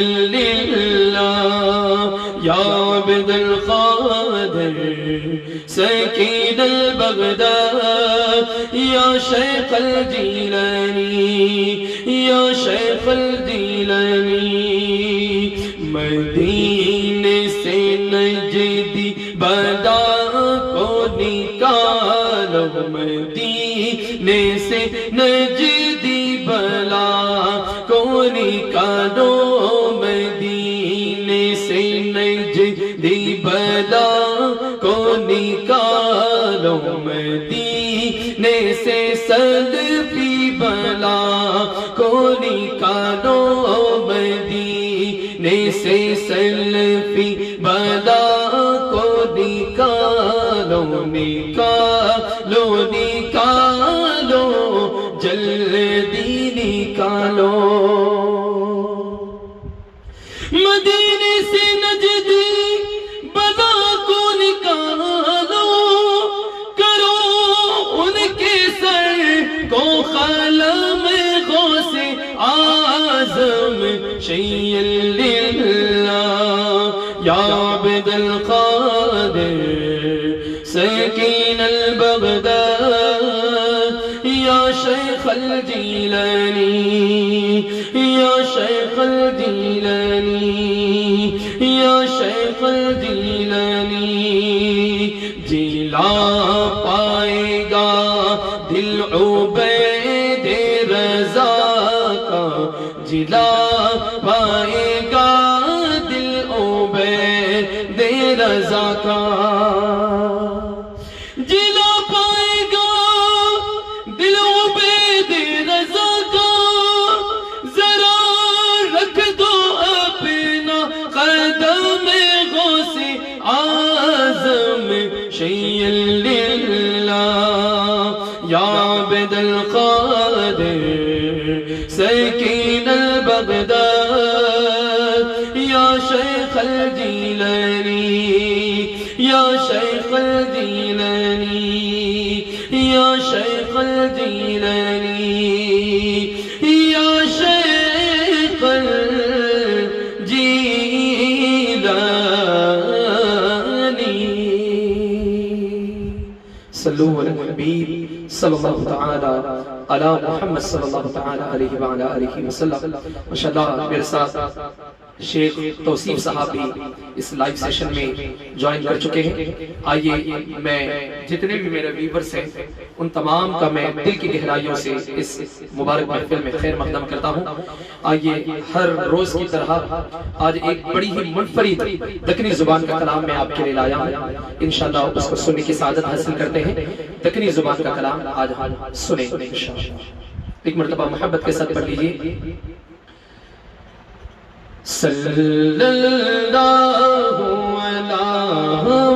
یا عبد القادر سکین البغداد یا شیخ الجیلانی، یا شیخ الجیلانی، مدینے سے نجدی بلا کو نکالو، مدینے سے نجدی بلا کو نکالو، دی بلا کو نکالو، مدینے سے سلفی بلا کو نکالو، مدینے سے سلفی بلا کو نکالو، نکالو نکالو جلدی نکالو، مدینے سے نجدی قلم غوث اعظم، شیع اللہ یا عبد القادر سکین البغداد یا شیخ یا شیخ الجیلانی یا شیخ الجیلانی جلا پائے گا دل عبید رضا کا جلا پائے گا دل عبید رضا کا جلا پائے گا دل عبید رضا کا ذرا رکھ دو اپنا قدم غوث اعظم شیء للہ یا عبد القادر سکین البغداد یا شیخ الجیلانی یا شیخ الجیلانی یا شیخ الجیلانی یا شیخ الجیلانی صلو علی الحبیب صلی اللہ تعالی علی محمد صلی اللہ تعالی علیہ وعلی آلہ وسلم۔ ماشاءاللہ میرے ساتھ شیخ توصیف صاحب بھی اس لائیو سیشن میں جوائن کر چکے ہیں۔ آئیے میں جتنے بھی میرے ویورز ہیں ان تمام کا میں دل کی گہرائیوں سے اس مبارک محفل میں خیر مقدم کرتا ہوں۔ آئیے ہر روز کی طرح آج ایک بڑی ہی منفرد دکنی زبان کا کلام میں آپ کے لیے لایا ہوں، انشاءاللہ اس کو سننے کی سعادت حاصل کرتے ہیں۔ دکنی زبان کا کلام آج سنیں انشاءاللہ۔ ایک مرتبہ محبت کے ساتھ پڑھ لیجئے۔ صلی اللہ علی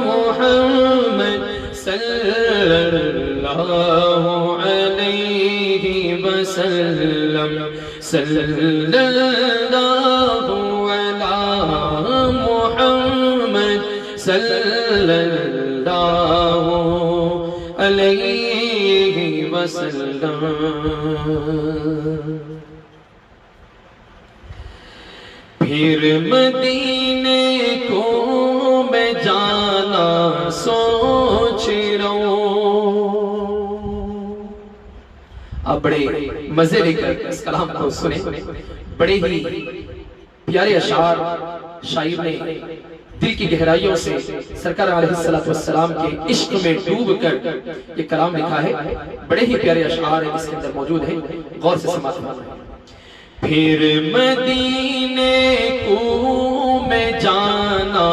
محمد صلی اللہ علیہ وسلم صلی اللہ علی محمد صلی اللہ علیہ وسلم۔ پھر مدینے کو میں جانا سوچ رہا ہوں۔ آپ بڑے مزے لے کر اس کلام کو سنیں، بڑے ہی پیارے اشعار شاعر نے دل کی گہرائیوں سے سرکار علیہ السلام کے عشق میں ڈوب کر یہ کلام لکھا ہے۔ بڑے ہی پیارے اشعار اس کے اندر موجود ہیں، غور سے سماعت فرمائیں۔ پھر مدینے کو میں جانا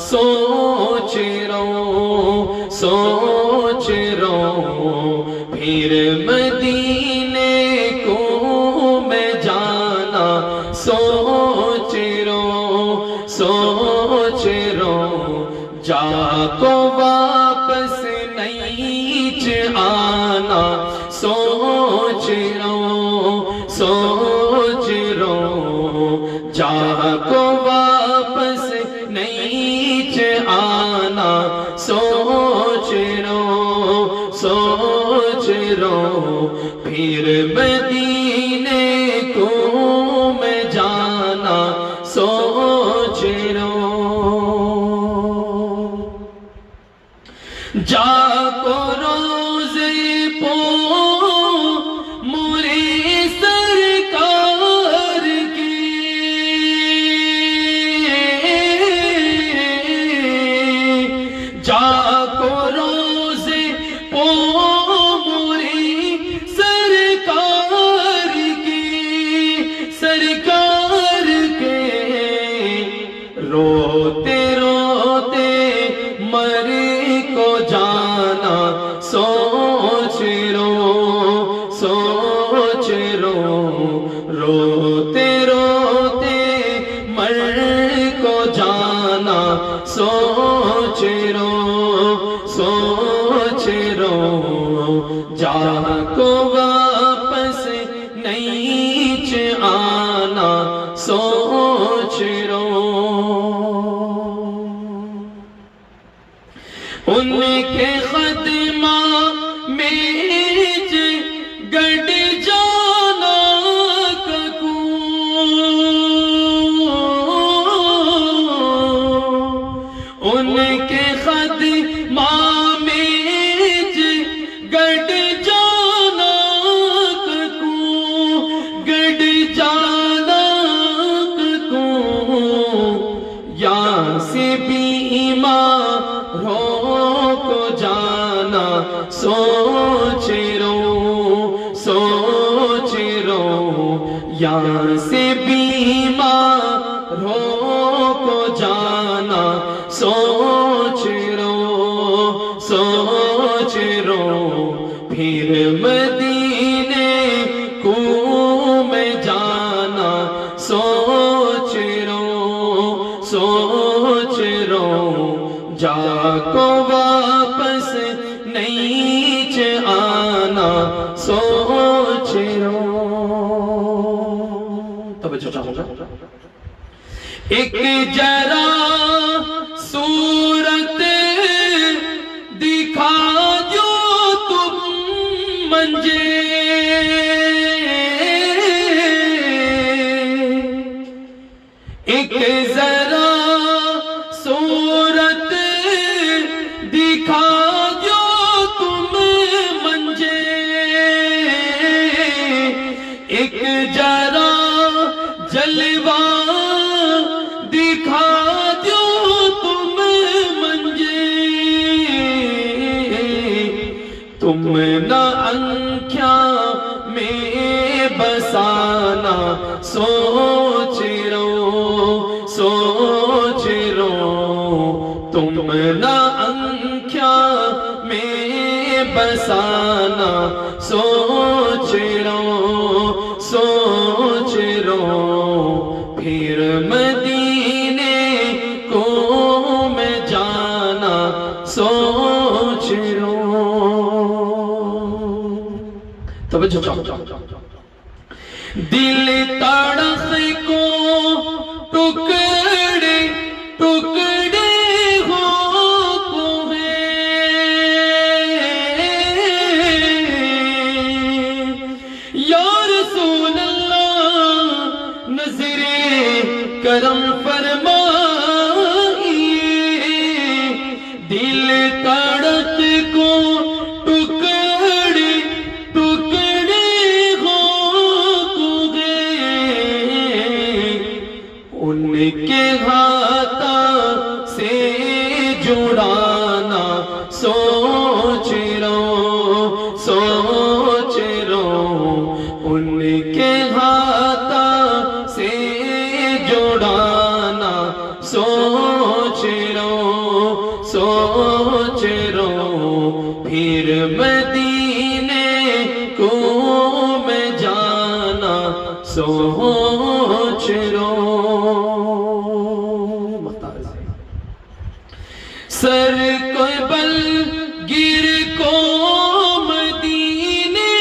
سوچ رہا ہوں، سوچ رہا ہوں۔ پھر مدینے کو میں جانا سوچ رہا ہوں، سوچ رہا ہوں۔ جا کو واپس نہیں آنا سوچ رہا ہوں، سوچ رہا ہوں۔ جا کو واپس نہیں آنا سوچ رہا ہوں، سوچ رہا ہوں۔ پھر مدینے کو میں جانا سوچ رہا ہوں۔ جا کو روزے پو روتے روتے مر کو جانا سوچ رہا ہوں، سوچ رہا ہوں۔ روتے روتے مر کو جانا سوچ رہا ہوں، سوچ رہا ہوں۔ جا کو واپس نہیں آنا سوچ رہا ہوں۔ ان کے خدمہ میں گڑ جانا ان کے خدمہ میں گڑ جانا گڑ جانا یہاں سے بیماروں کو جانا سوچ رو پھر مدینے کو میں جانا سوچ رو جا کو واپس نہیں آنا سوچ رو. توجہ چاہوں گا ایک جرا صورت دکھا جو تم منجے ایک ذرا صورت دکھا جو تم منجے ایک جرا جلوہ دکھا دو تم منجے تم نہ آنکھیاں میں بسانا سوچ رو تم نہ آنکھیاں میں بسانا سوچ رو پھر مدینے کو میں جانا سوچ رو. توجہ چاہو دل تڑپ کو ٹکڑے ٹکڑے ہو یا رسول اللہ نظر کرم فرمائیے دل تڑپ کو ٹکڑے ٹکڑے ہو گئے ان کے ہاتھوں سے جڑانا سوچ رو ان کے ہاتھوں سے جڑانا سوچ رو پھر مدینے کو میں جانا سوچ رو. سر کو بل گر کو مدینے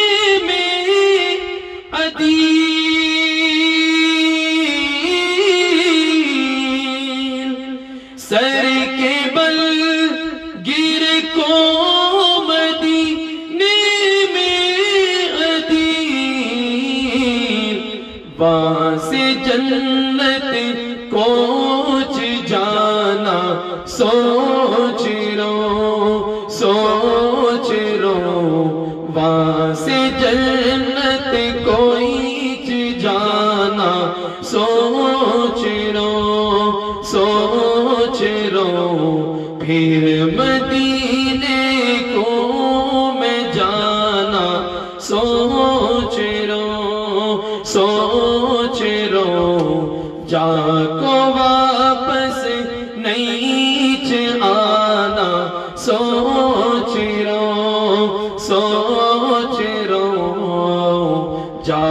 میں عدیل سر کے بل گر کو مدینے میں عدیل وہاں سے جنت کوچ جانا سوچ رو وہاں سے جنت کوئی جانا سوچ رو پھر مدینے کو میں جانا سوچ رو جا کو واپس نہیں آنا سوچ رو جا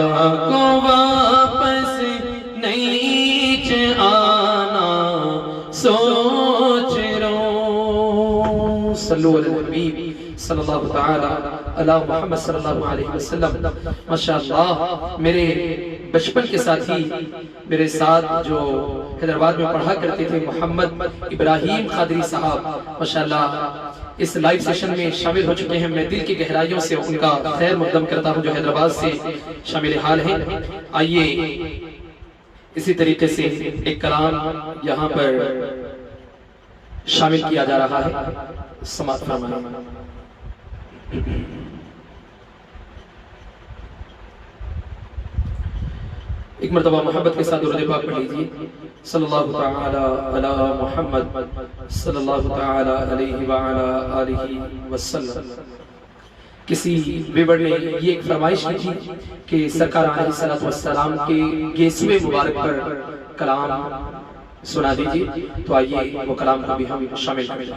کو واپس نہیں آنا سوچ رو. صلو علی الحبیب صلی اللہ تعالی علی محمد صلی اللہ علیہ وسلم. ماشاءاللہ میرے بچپن کے ساتھی میرے ساتھ جو حیدرآباد میں پڑھا کرتے تھے محمد ابراہیم قادری صاحب ماشاءاللہ اس لائیو سیشن میں شامل ہو چکے ہیں. میں دل کی گہرائیوں سے ان کا خیر مقدم کرتا ہوں جو حیدرآباد سے شامل حال ہیں. آئیے اسی طریقے سے ایک کلام یہاں پر شامل کیا جا رہا ہے. سماعت فرمائیں. ایک مرتبہ محبت کے ساتھ درود پاک پڑھ لیجیے. صلی اللہ تعالی علی محمد صلی اللہ تعالی علیہ وعلا آلہ وسلم. کسی ویور نے یہ ایک فرمائش کی تھی کہ سرکار علیہ السلام کے گیسویں مبارک پر کلام سنا دیجیے، تو آئیے وہ کلام کو بھی ہم شامل کریں۔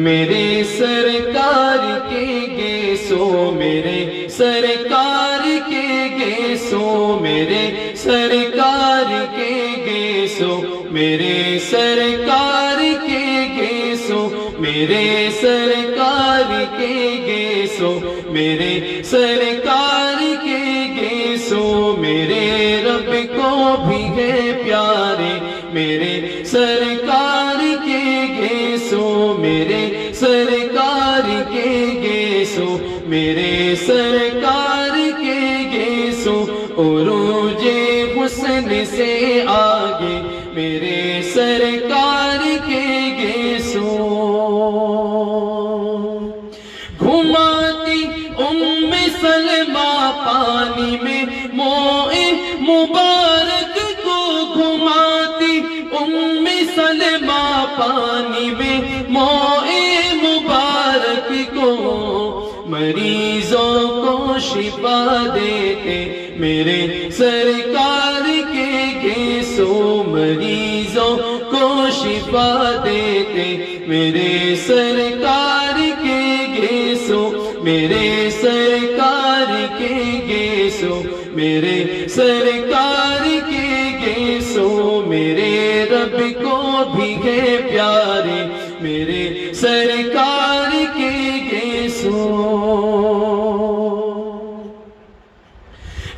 میرے سرکار کے گیسو، میرے سرکار کے گیسو، میرے سرکار کے گیسو، میرے سرکار کے گیسو، میرے سرکار کے گیسو، میرے سرکار کے گیسو، میرے رب کو بھی ہے پیارے، میرے سرکار کے گیسو، میرے سرکار کے گیسو، میرے سرکار کے گیسو، عروج حسن سے آگے میرے سرکار کے گیسو، گھماتی ام سلمہ پانی میں موئے مبارک کو، گھماتی ام سلمہ پانی میں موئے مبارک کو، مریضوں کو شفا دیتے میرے سرکار کے گیسو، مریضوں کو شفا دیتے میرے سرکار کے گیسو، میرے سرکار کے گیسو، میرے سرکار کے گیسو، میرے رب کو بھی ہے پیارے، میرے سرکار کے گیسو۔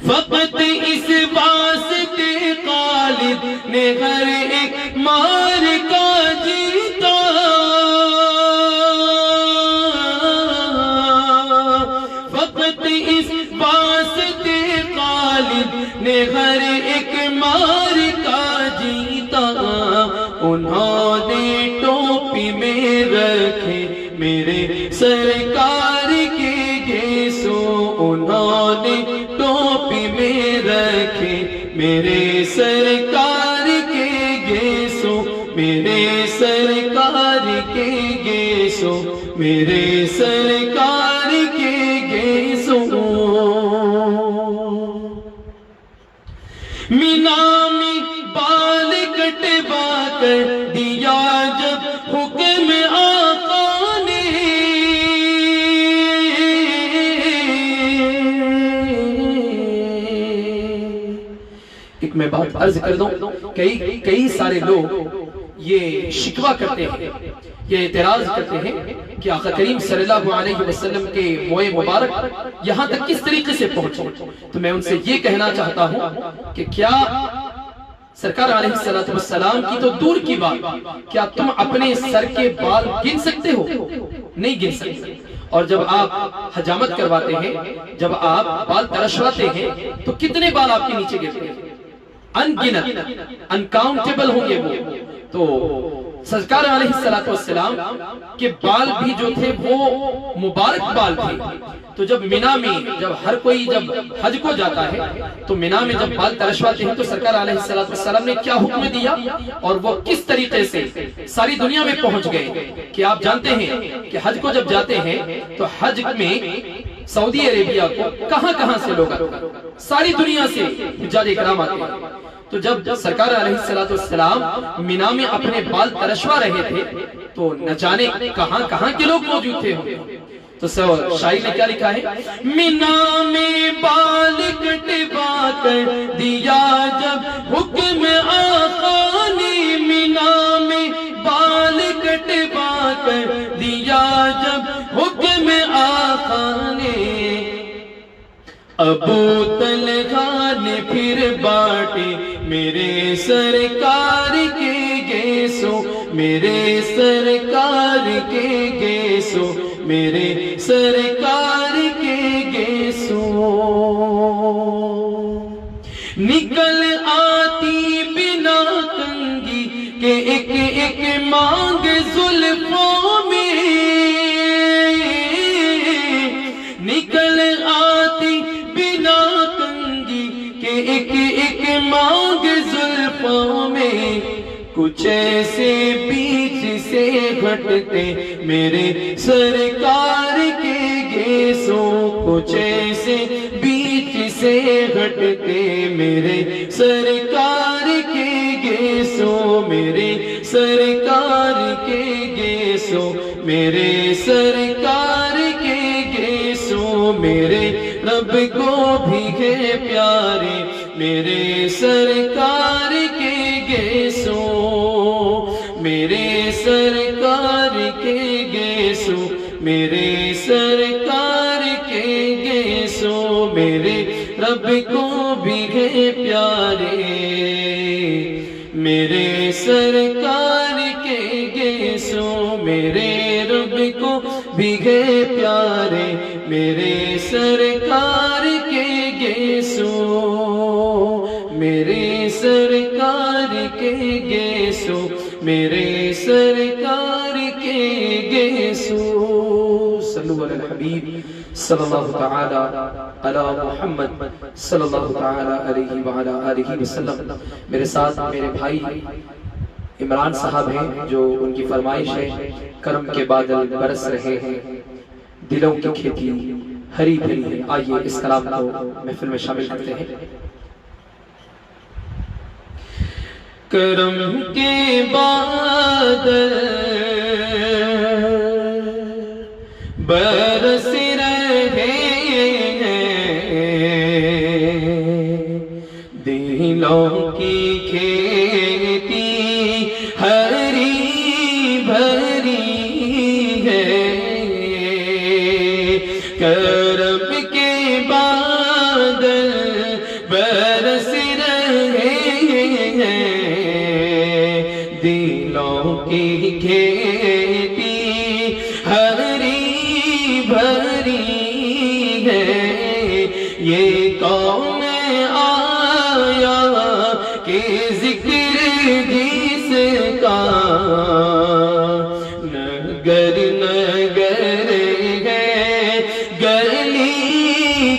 فقط اس واسطے خالد نے ہر ایک مار کا جیتا، فقط اس واسطے خالد نے ہر ایک مار کا جیتا، انہوں نے ٹوپی میں رکھے میرے سرکار کے گیسو، انہوں نے ٹوپی میں رکھے میرے سرکار کے گیسو، میرے سرکار کے گیسو، میرے سرکار کے گیسو۔ مینا میں بال کٹوا کر دیا جب حکم آقا نے، ایک میں بات عرض کر دوں، کئی سارے لوگ یہ شکوہ کرتے ہیں، یہ اعتراض کرتے ہیں کہ آقا کریم صلی اللہ علیہ وسلم کے موئے مبارک یہاں تک کس طریقے سے پہنچے، تو میں ان سے یہ کہنا چاہتا ہوں کہ کیا سرکار علیہ السلام کی تو دور کی بات، کیا تم اپنے سر کے بال گن سکتے ہو؟ نہیں گن سکتے۔ اور جب آپ حجامت کرواتے ہیں، جب آپ بال ترشواتے ہیں، تو کتنے بال آپ کے نیچے گرتے ہیں؟ انگنت، انکاؤنٹیبل ہوں گے وہ۔ تو سرکار علیہ السلام کے بال بھی جو تھے وہ مبارک بال تھے۔ تو جب مینا میں جب ہر کوئی جب حج کو جاتا ہے تو مینا میں جب بال ترشواتے ہیں تو سرکار علیہ السلام نے کیا حکم دیا اور وہ کس طریقے سے ساری دنیا میں پہنچ گئے کہ آپ جانتے ہیں کہ حج کو جب جاتے ہیں تو حج میں سعودی عربیہ کو کہاں کہاں سے لوگ آتے ہیں، ساری دنیا سے حجاج اکرام آتے ہیں۔ تو جب سرکار علیہ السلام مینا میں اپنے بال ترشوا رہے تھے تو نہ جانے کہاں کہاں کے لوگ موجود تھے۔ تو شاعر نے کیا لکھا ہے؟ مینا میں بال کٹوا کر دیا جب حکم آقا نے، مینا میں بال کٹوا کر دیا جب حکم آقا نے، ابو طلحہ نے پھر بانٹے میرے سرکار کے گیسو، میرے سرکار کے گیسو، میرے سرکار کے گیسو۔ نکل آتی بنا کنگی کہ ایک ایک مانگ زلفوں میں، نکل آتی بنا کنگی کہ ایک ایک مانگ زلفوں میں، کچھ ایسے بیچ سے ہٹتے میرے سرکار کے گیسوں، کچھ ایسے بیچ سے ہٹتے میرے سرکار کے گیسوں، میرے سرکار کے گیسوں، میرے سرکار کے گیسوں، میرے رب کو بھی ہے پیارے میرے سرکار کے گیسوں، میرے سرکار کے گیسوں، میرے سرکار کے گیسوں، میرے رب کو بھی ہے پیارے میرے سرکار کے گیسوں، میرے رب کو بھی ہے پیارے میرے سرکار کے گیسوں، میرے سرکار کے گیسوں، میرے سرکار کے گیسوں۔ صلو علی الحبیب صلی اللہ تعالی علی محمد صلی اللہ تعالی علیہ وعلی آلہ وسلم۔ میرے ساتھ میرے بھائی عمران صاحب ہیں جو ان کی فرمائش ہے، کرم کے بادل برس رہے ہیں، دلوں کی کھیتی ہری بھری ہے۔ آئیے اس کلام کو محفل میں شامل کرتے ہیں۔ کرم کے بادل برس رہے ہیں، دلوں کی کھیتی ہری بھری ہے، کرم کے بادل برس رہے ہیں، دلوں کی کھیتی ہری بھری ہے، یہ کون آیا کہ ذکر جس کا نگر نگر ہے، گلی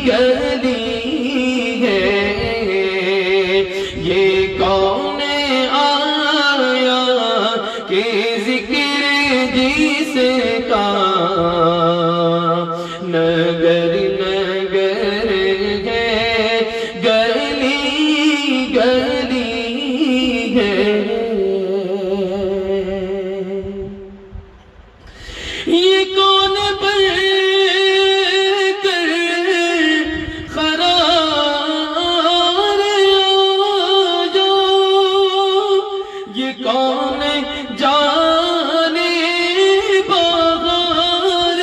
گلی ہے، یہ کون آیا کہ ذکر جس کا نگر نگر ہے، گلی گلی ہے، یہ کون بن کر قرار آیا، یہ کون جانے بہار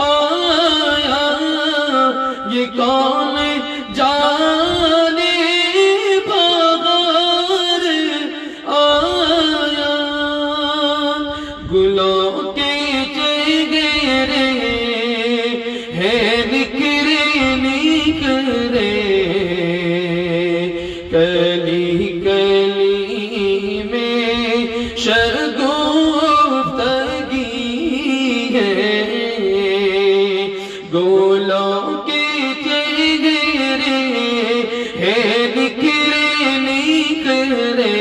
آیا، یہ کون جانے بہار آیا، گلوں کے چہرے ہیں نکھرے نکھرے، کلی کلی میں شگفتگی ہے، گلوں کے چہرے ہیں نکھرے نکھرے،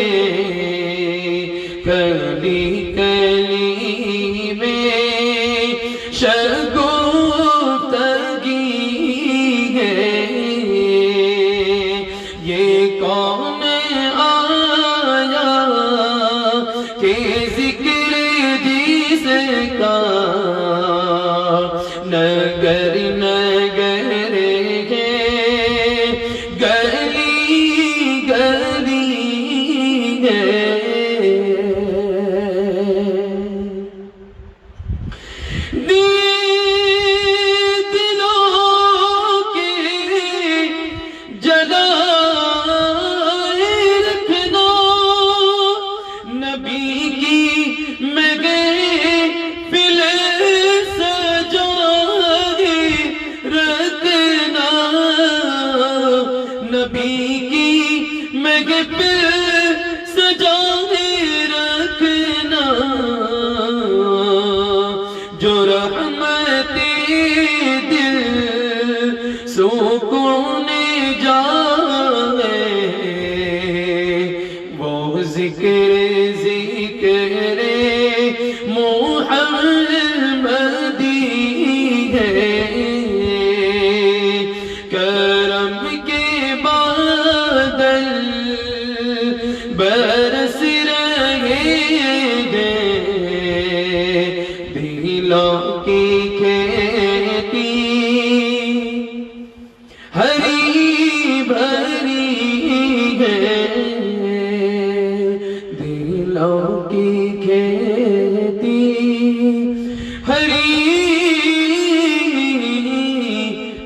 کلی کلی میں شگفتگی ہے، یہ کون آیا کہ ذکر جس کا نگر نگر ہے، گلی گلی ہے، دلوں کے جلائے رکھنا، نبی کی محفل سجائے رکھنا، نبی کی محفل سجائے رکھنا، جو رحمت دل سکون جائے، وہ ذکر ذکر ہری بھری ہے دلوں کی کھیتی، ہری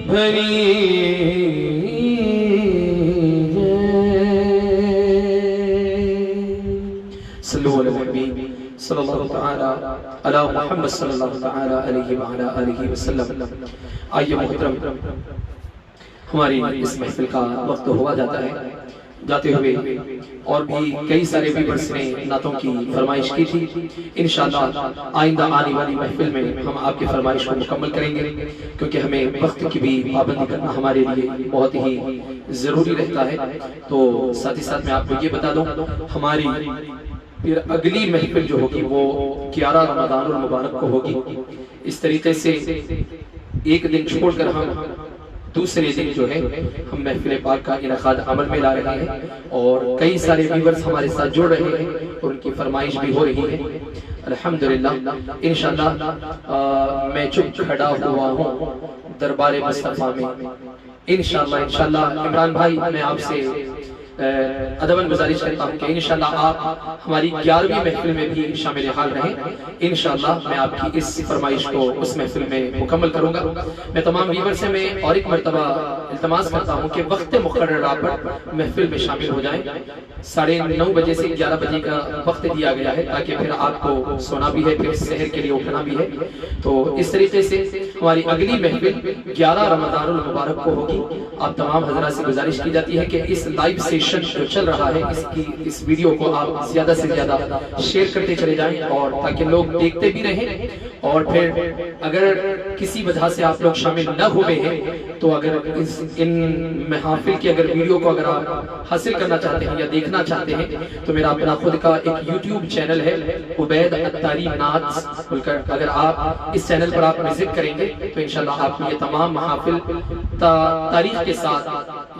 بھری صلو علی النبی صلی اللہ تعالی علی محمد صلی اللہ تعالی علیہ وعلی آلہ وسلم۔ آئیے محترم، ہماری اس محفل کا وقت ہوا جاتا ہے، جاتے ہوئے اور بھی کئی سارے ویورز نے نعتوں کی فرمائش کی تھی۔ انشاءاللہ آئندہ آنے والی محفل میں ہم آپ کی فرمائش کو مکمل کریں گے، کیونکہ ہمیں وقت کی بھی پابندی کرنا ہمارے لیے بہت ہی ضروری رہتا ہے۔ تو ساتھ ہی ساتھ میں آپ کو یہ بتا دوں، ہماری پھر اگلی محفل جو ہوگی وہ 11 رمضان المبارک کو ہوگی۔ اس طریقے سے ایک دن چھوڑ کر ہم دوسرے دن جو ہے ہم محفل پاک کا انعقاد عمل میں لا رہے ہیں، اور کئی سارے ویورز ہمارے ساتھ جڑ رہے ہیں اور ان کی فرمائش بھی ہو رہی ہے الحمدللہ۔ انشاءاللہ میں چپ کھڑا ہوا ہوں دربار مصطفیٰ میں، انشاءاللہ عمران بھائی میں آپ سے ادباً گزارش کرتا ہوں کہ انشاءاللہ آپ ہماری 11ویں محفل میں بھی شامل حال رہیں۔ انشاءاللہ میں آپ کی اس فرمائش کو اس محفل میں مکمل کروں گا۔ میں تمام ویور سے میں اور ایک مرتبہ التماس کرتا ہوں کہ وقت مقررہ پر محفل میں شامل ہو جائیں۔ 9:30 بجے سے 11 بجے کا وقت دیا گیا ہے، تاکہ پھر آپ کو سونا بھی ہے، پھر سحر کے لیے اٹھنا بھی ہے۔ تو اس طریقے سے ہماری اگلی محفل 11 رمضان المبارک کو ہوگی۔ آپ تمام حضرات سے گزارش کی جاتی ہے کہ اس لائیو سیشن جو چل رہا ہے اس ویڈیو کو آپ زیادہ سے زیادہ شیئر کرتے چلے جائیں، اور تاکہ لوگ دیکھتے بھی رہیں، اور پھر اگر کسی وجہ سے آپ لوگ شامل نہ ہوئے ہیں تو اگر ان محافل کی اگر ویڈیو کو اگر آپ حاصل کرنا چاہتے ہیں یا دیکھنا چاہتے ہیں تو میرا اپنا خود کا ایک یوٹیوب چینل ہے عبید اتاری نعت، اگر آپ اس چینل پر آپ وزٹ کریں گے تو انشاءاللہ آپ یہ تمام محافل تاریخ کے ساتھ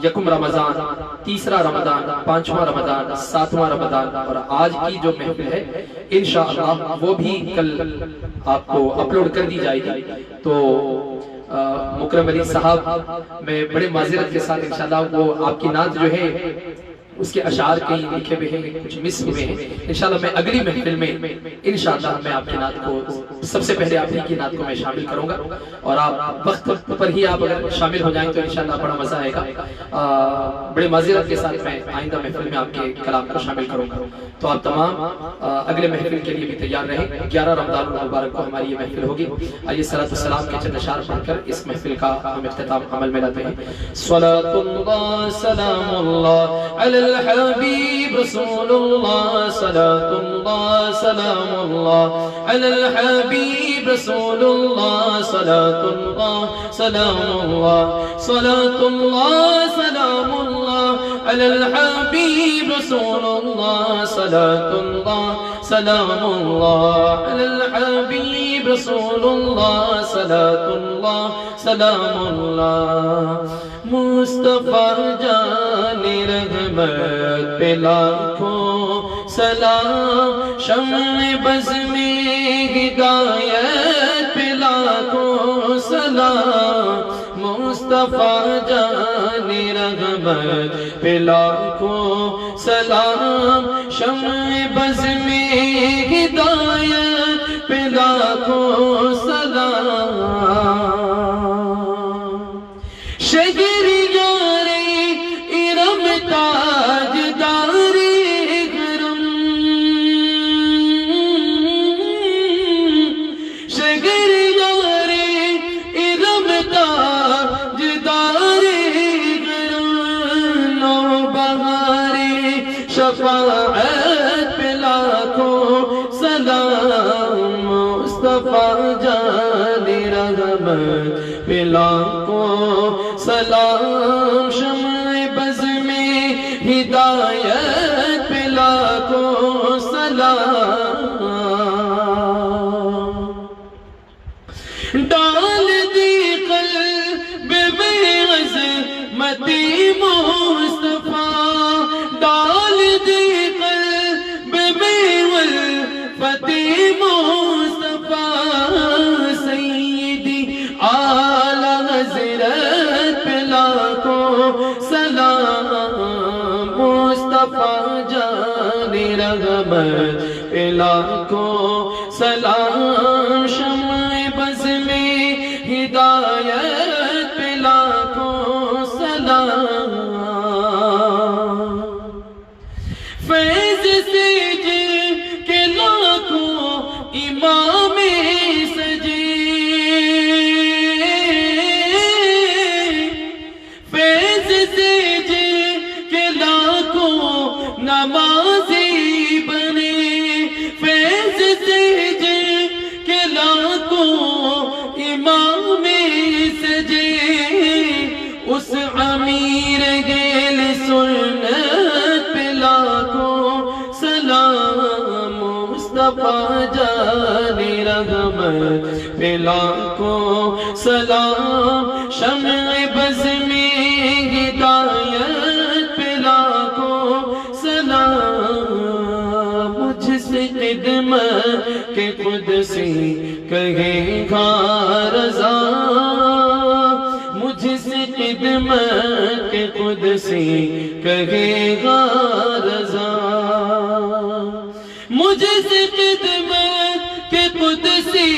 1 رمضان، 3 رمضان، 5واں رمضان، 7واں رمضان اور آج کی جو محفل ہے انشاءاللہ وہ بھی کل آپ کو اپلوڈ کر دی جائے گی۔ تو مکرم علی صاحب میں بڑے معذرت کے ساتھ انشاءاللہ وہ آپ کی نعت جو ہے اس کے اشعار کہیں لکھے ہوئے ہیں، کچھ مس ہوئے ہیں۔ انشاءاللہ میں اگلی محفل میں انشاءاللہ میں آپ کی نعت کو سب سے پہلے آپ ہی کی نعت کو میں شامل کروں گا، اور آپ وقت پر ہی آپ اگر شامل ہو جائیں تو انشاءاللہ بڑا مزہ آئے گا۔ بڑے معذرت کے ساتھ میں آئندہ محفل میں آپ کے کلام کو شامل کروں گا۔ تو آپ تمام اگلے محفل کے لیے بھی تیار رہیں۔ 11 رمضان المبارک کو ہماری یہ محفل ہوگی۔ آئیے صلاۃ والسلام کے چند اشعار پڑھ کر اس محفل کا ہم اختتام عمل میں لاتے ہیں۔ صلاۃ اللہ سلام اللہ علی الحبیب رسول اللہ، صلاۃ اللہ سلام اللہ علی الحبیب رسول اللہ، صلاۃ اللہ سلام اللہ، صلاۃ اللہ سلام اللہ علی الحبیب رسول اللہ، صلاۃ اللہ سلام اللہ علی الحبیب رسول اللہ، صلاۃ اللہ سلام اللہ۔ مصطفیٰ جان رحمت پہ لاکھوں سلام، شمع بز میں ہدایت پہ لاکھوں سلام، مصطفیٰ جان رحمت پہ لاکھوں سلام، شمع بز میں ہدایت پہ لاکھوں سلام۔ شفاعت پہ لاکھوں سلام، مصطفیٰ جان رحمت پہ لاکھوں سلام، شمع بز میں ہدایت پہ لاکھوں سلام۔ ڈال دی قلب میں عظمتی مصطفیٰ، ڈال دی قلب میں الفتی مصطفیٰ، سیدی اعلی حضرت پہ لاکھوں رحمت پہ لاکھوں سلام، شمع بز میں ہدایت پہ لاکھوں سلام، فیض سے جن کے لاکھوں امام سجے، فیض سے جن کے لاکھوں نمازی بنے، فیض سے جن کے لاکھوں امام سجے، اس امیر گیل سنت پہ لاکھوں سلام، مصطفیٰ جان رحمت پہ لاکھوں سلام، شمع بز میں ہدایت پہ لاکھوں سلام، مجھ سے خدمت کے قدسی کہے گا رضا، مجھ سے خدمت کے قدسی کہے گا رضا، مجھ سے خدمت کے قدسی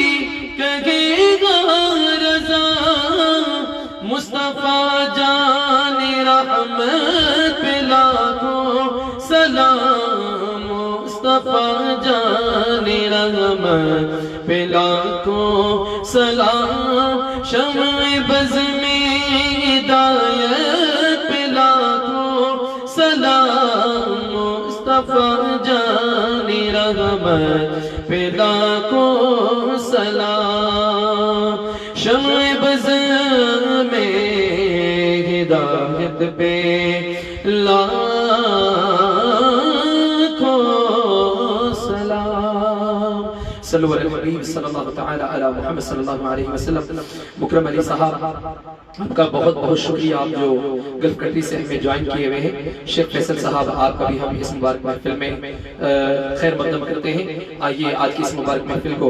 کہے گا رضا، مصطفیٰ جان رحمت پہ لاکھوں سلام، مصطفیٰ جان رحمت پہ لاکھوں سلام، شمع بز میں ہدایت پہ لاکھوں سلام، مصطفیٰ جان رحمت پہ لاکھوں سلام، شمع بز میں ہدایت پہ لاکھوں سلام۔ صلو علی الحبیب صلی اللہ تعالی علی محمد صلی اللہ علیہ وسلم۔ مکرم علی صاحب، آپ کا بہت بہت شکریہ، آپ جو گلف کنٹری سے ہمیں جوائن کیے ہوئے ہیں۔ شیخ فیصل صاحب، آپ کا بھی ہم اس مبارک محفل میں خیر مقدم کرتے ہیں۔ آئیے آج کی اس مبارک محفل کو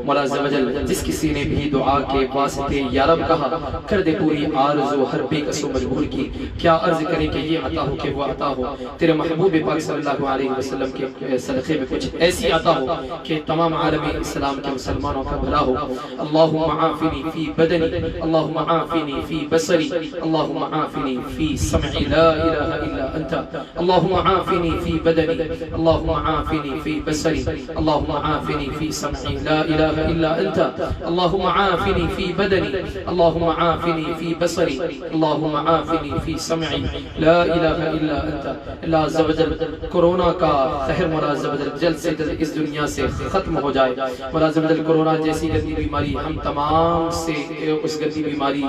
مولا عز و جل جس کسی نے بھی دعا کے واسطے یا رب کہا، کر دے پوری آرزو ہر بے کس و مجبور کی۔ کیا عرض کریں کہ یہ عطا ہو کہ وہ عطا ہو، تیرے محبوب پاک صلی اللہ علیہ وسلم کے صدقے میں کچھ ایسی عطا ہو کہ تمام عالم اسلام کے مسلمانوں کا بھلا ہو۔ اللہم عافنی فی بدنی، اللہم عافنی فی بصری، اللہم عافنی فی سمعی، لا الہ الا انت، اللہم عافنی فی بدنی، اللہم عافنی فی بصری، اللہم عافنی فی سمعی، لا الہ الا انت، اللہم عافنی فی بدنی، اللہم عافنی فی بصری، اللہم عافنی فی سمعی، لا الہ الا انت۔ اللہ عز و جل کورونا کا قہر مولا عز و جل جلد سے جلد اس دنیا سے ختم ہو جائے۔ مولا عز و جل کورونا جیسی گندی بیماری ہم تمام سے، اس گندی بیماری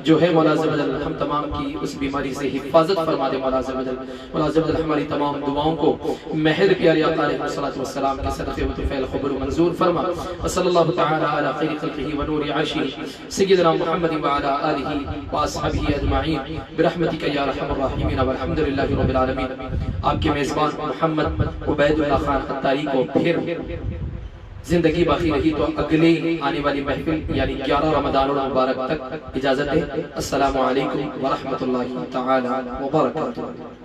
جو ہے مولا عز و جل ہم تمام کی اس بیماری سے حفاظت فرما دے مولا عز و جل۔ مولا عز و جل ہماری تمام دعاؤں کو مہر پیارے آقا علیہ السلام کے صدقے و طفیل قبول و منظور فرما۔ وصلی اللہ تعالی علی خیر خلقہ و نور عرشہ سیدنا محمد وعلی آلہ واصحابہ اجمعین برحمتک یا ارحم الراحمین والحمد للہ رب العالمین۔ آپ کے میزبان محمد عبید اللہ خان اتاری کو پھر زندگی باقی رہی تو اگلے آنے والی محفل یعنی 11 رمضان المبارک تک اجازت ہے۔ السلام علیکم ورحمۃ اللہ تعالی وبرکاتہ۔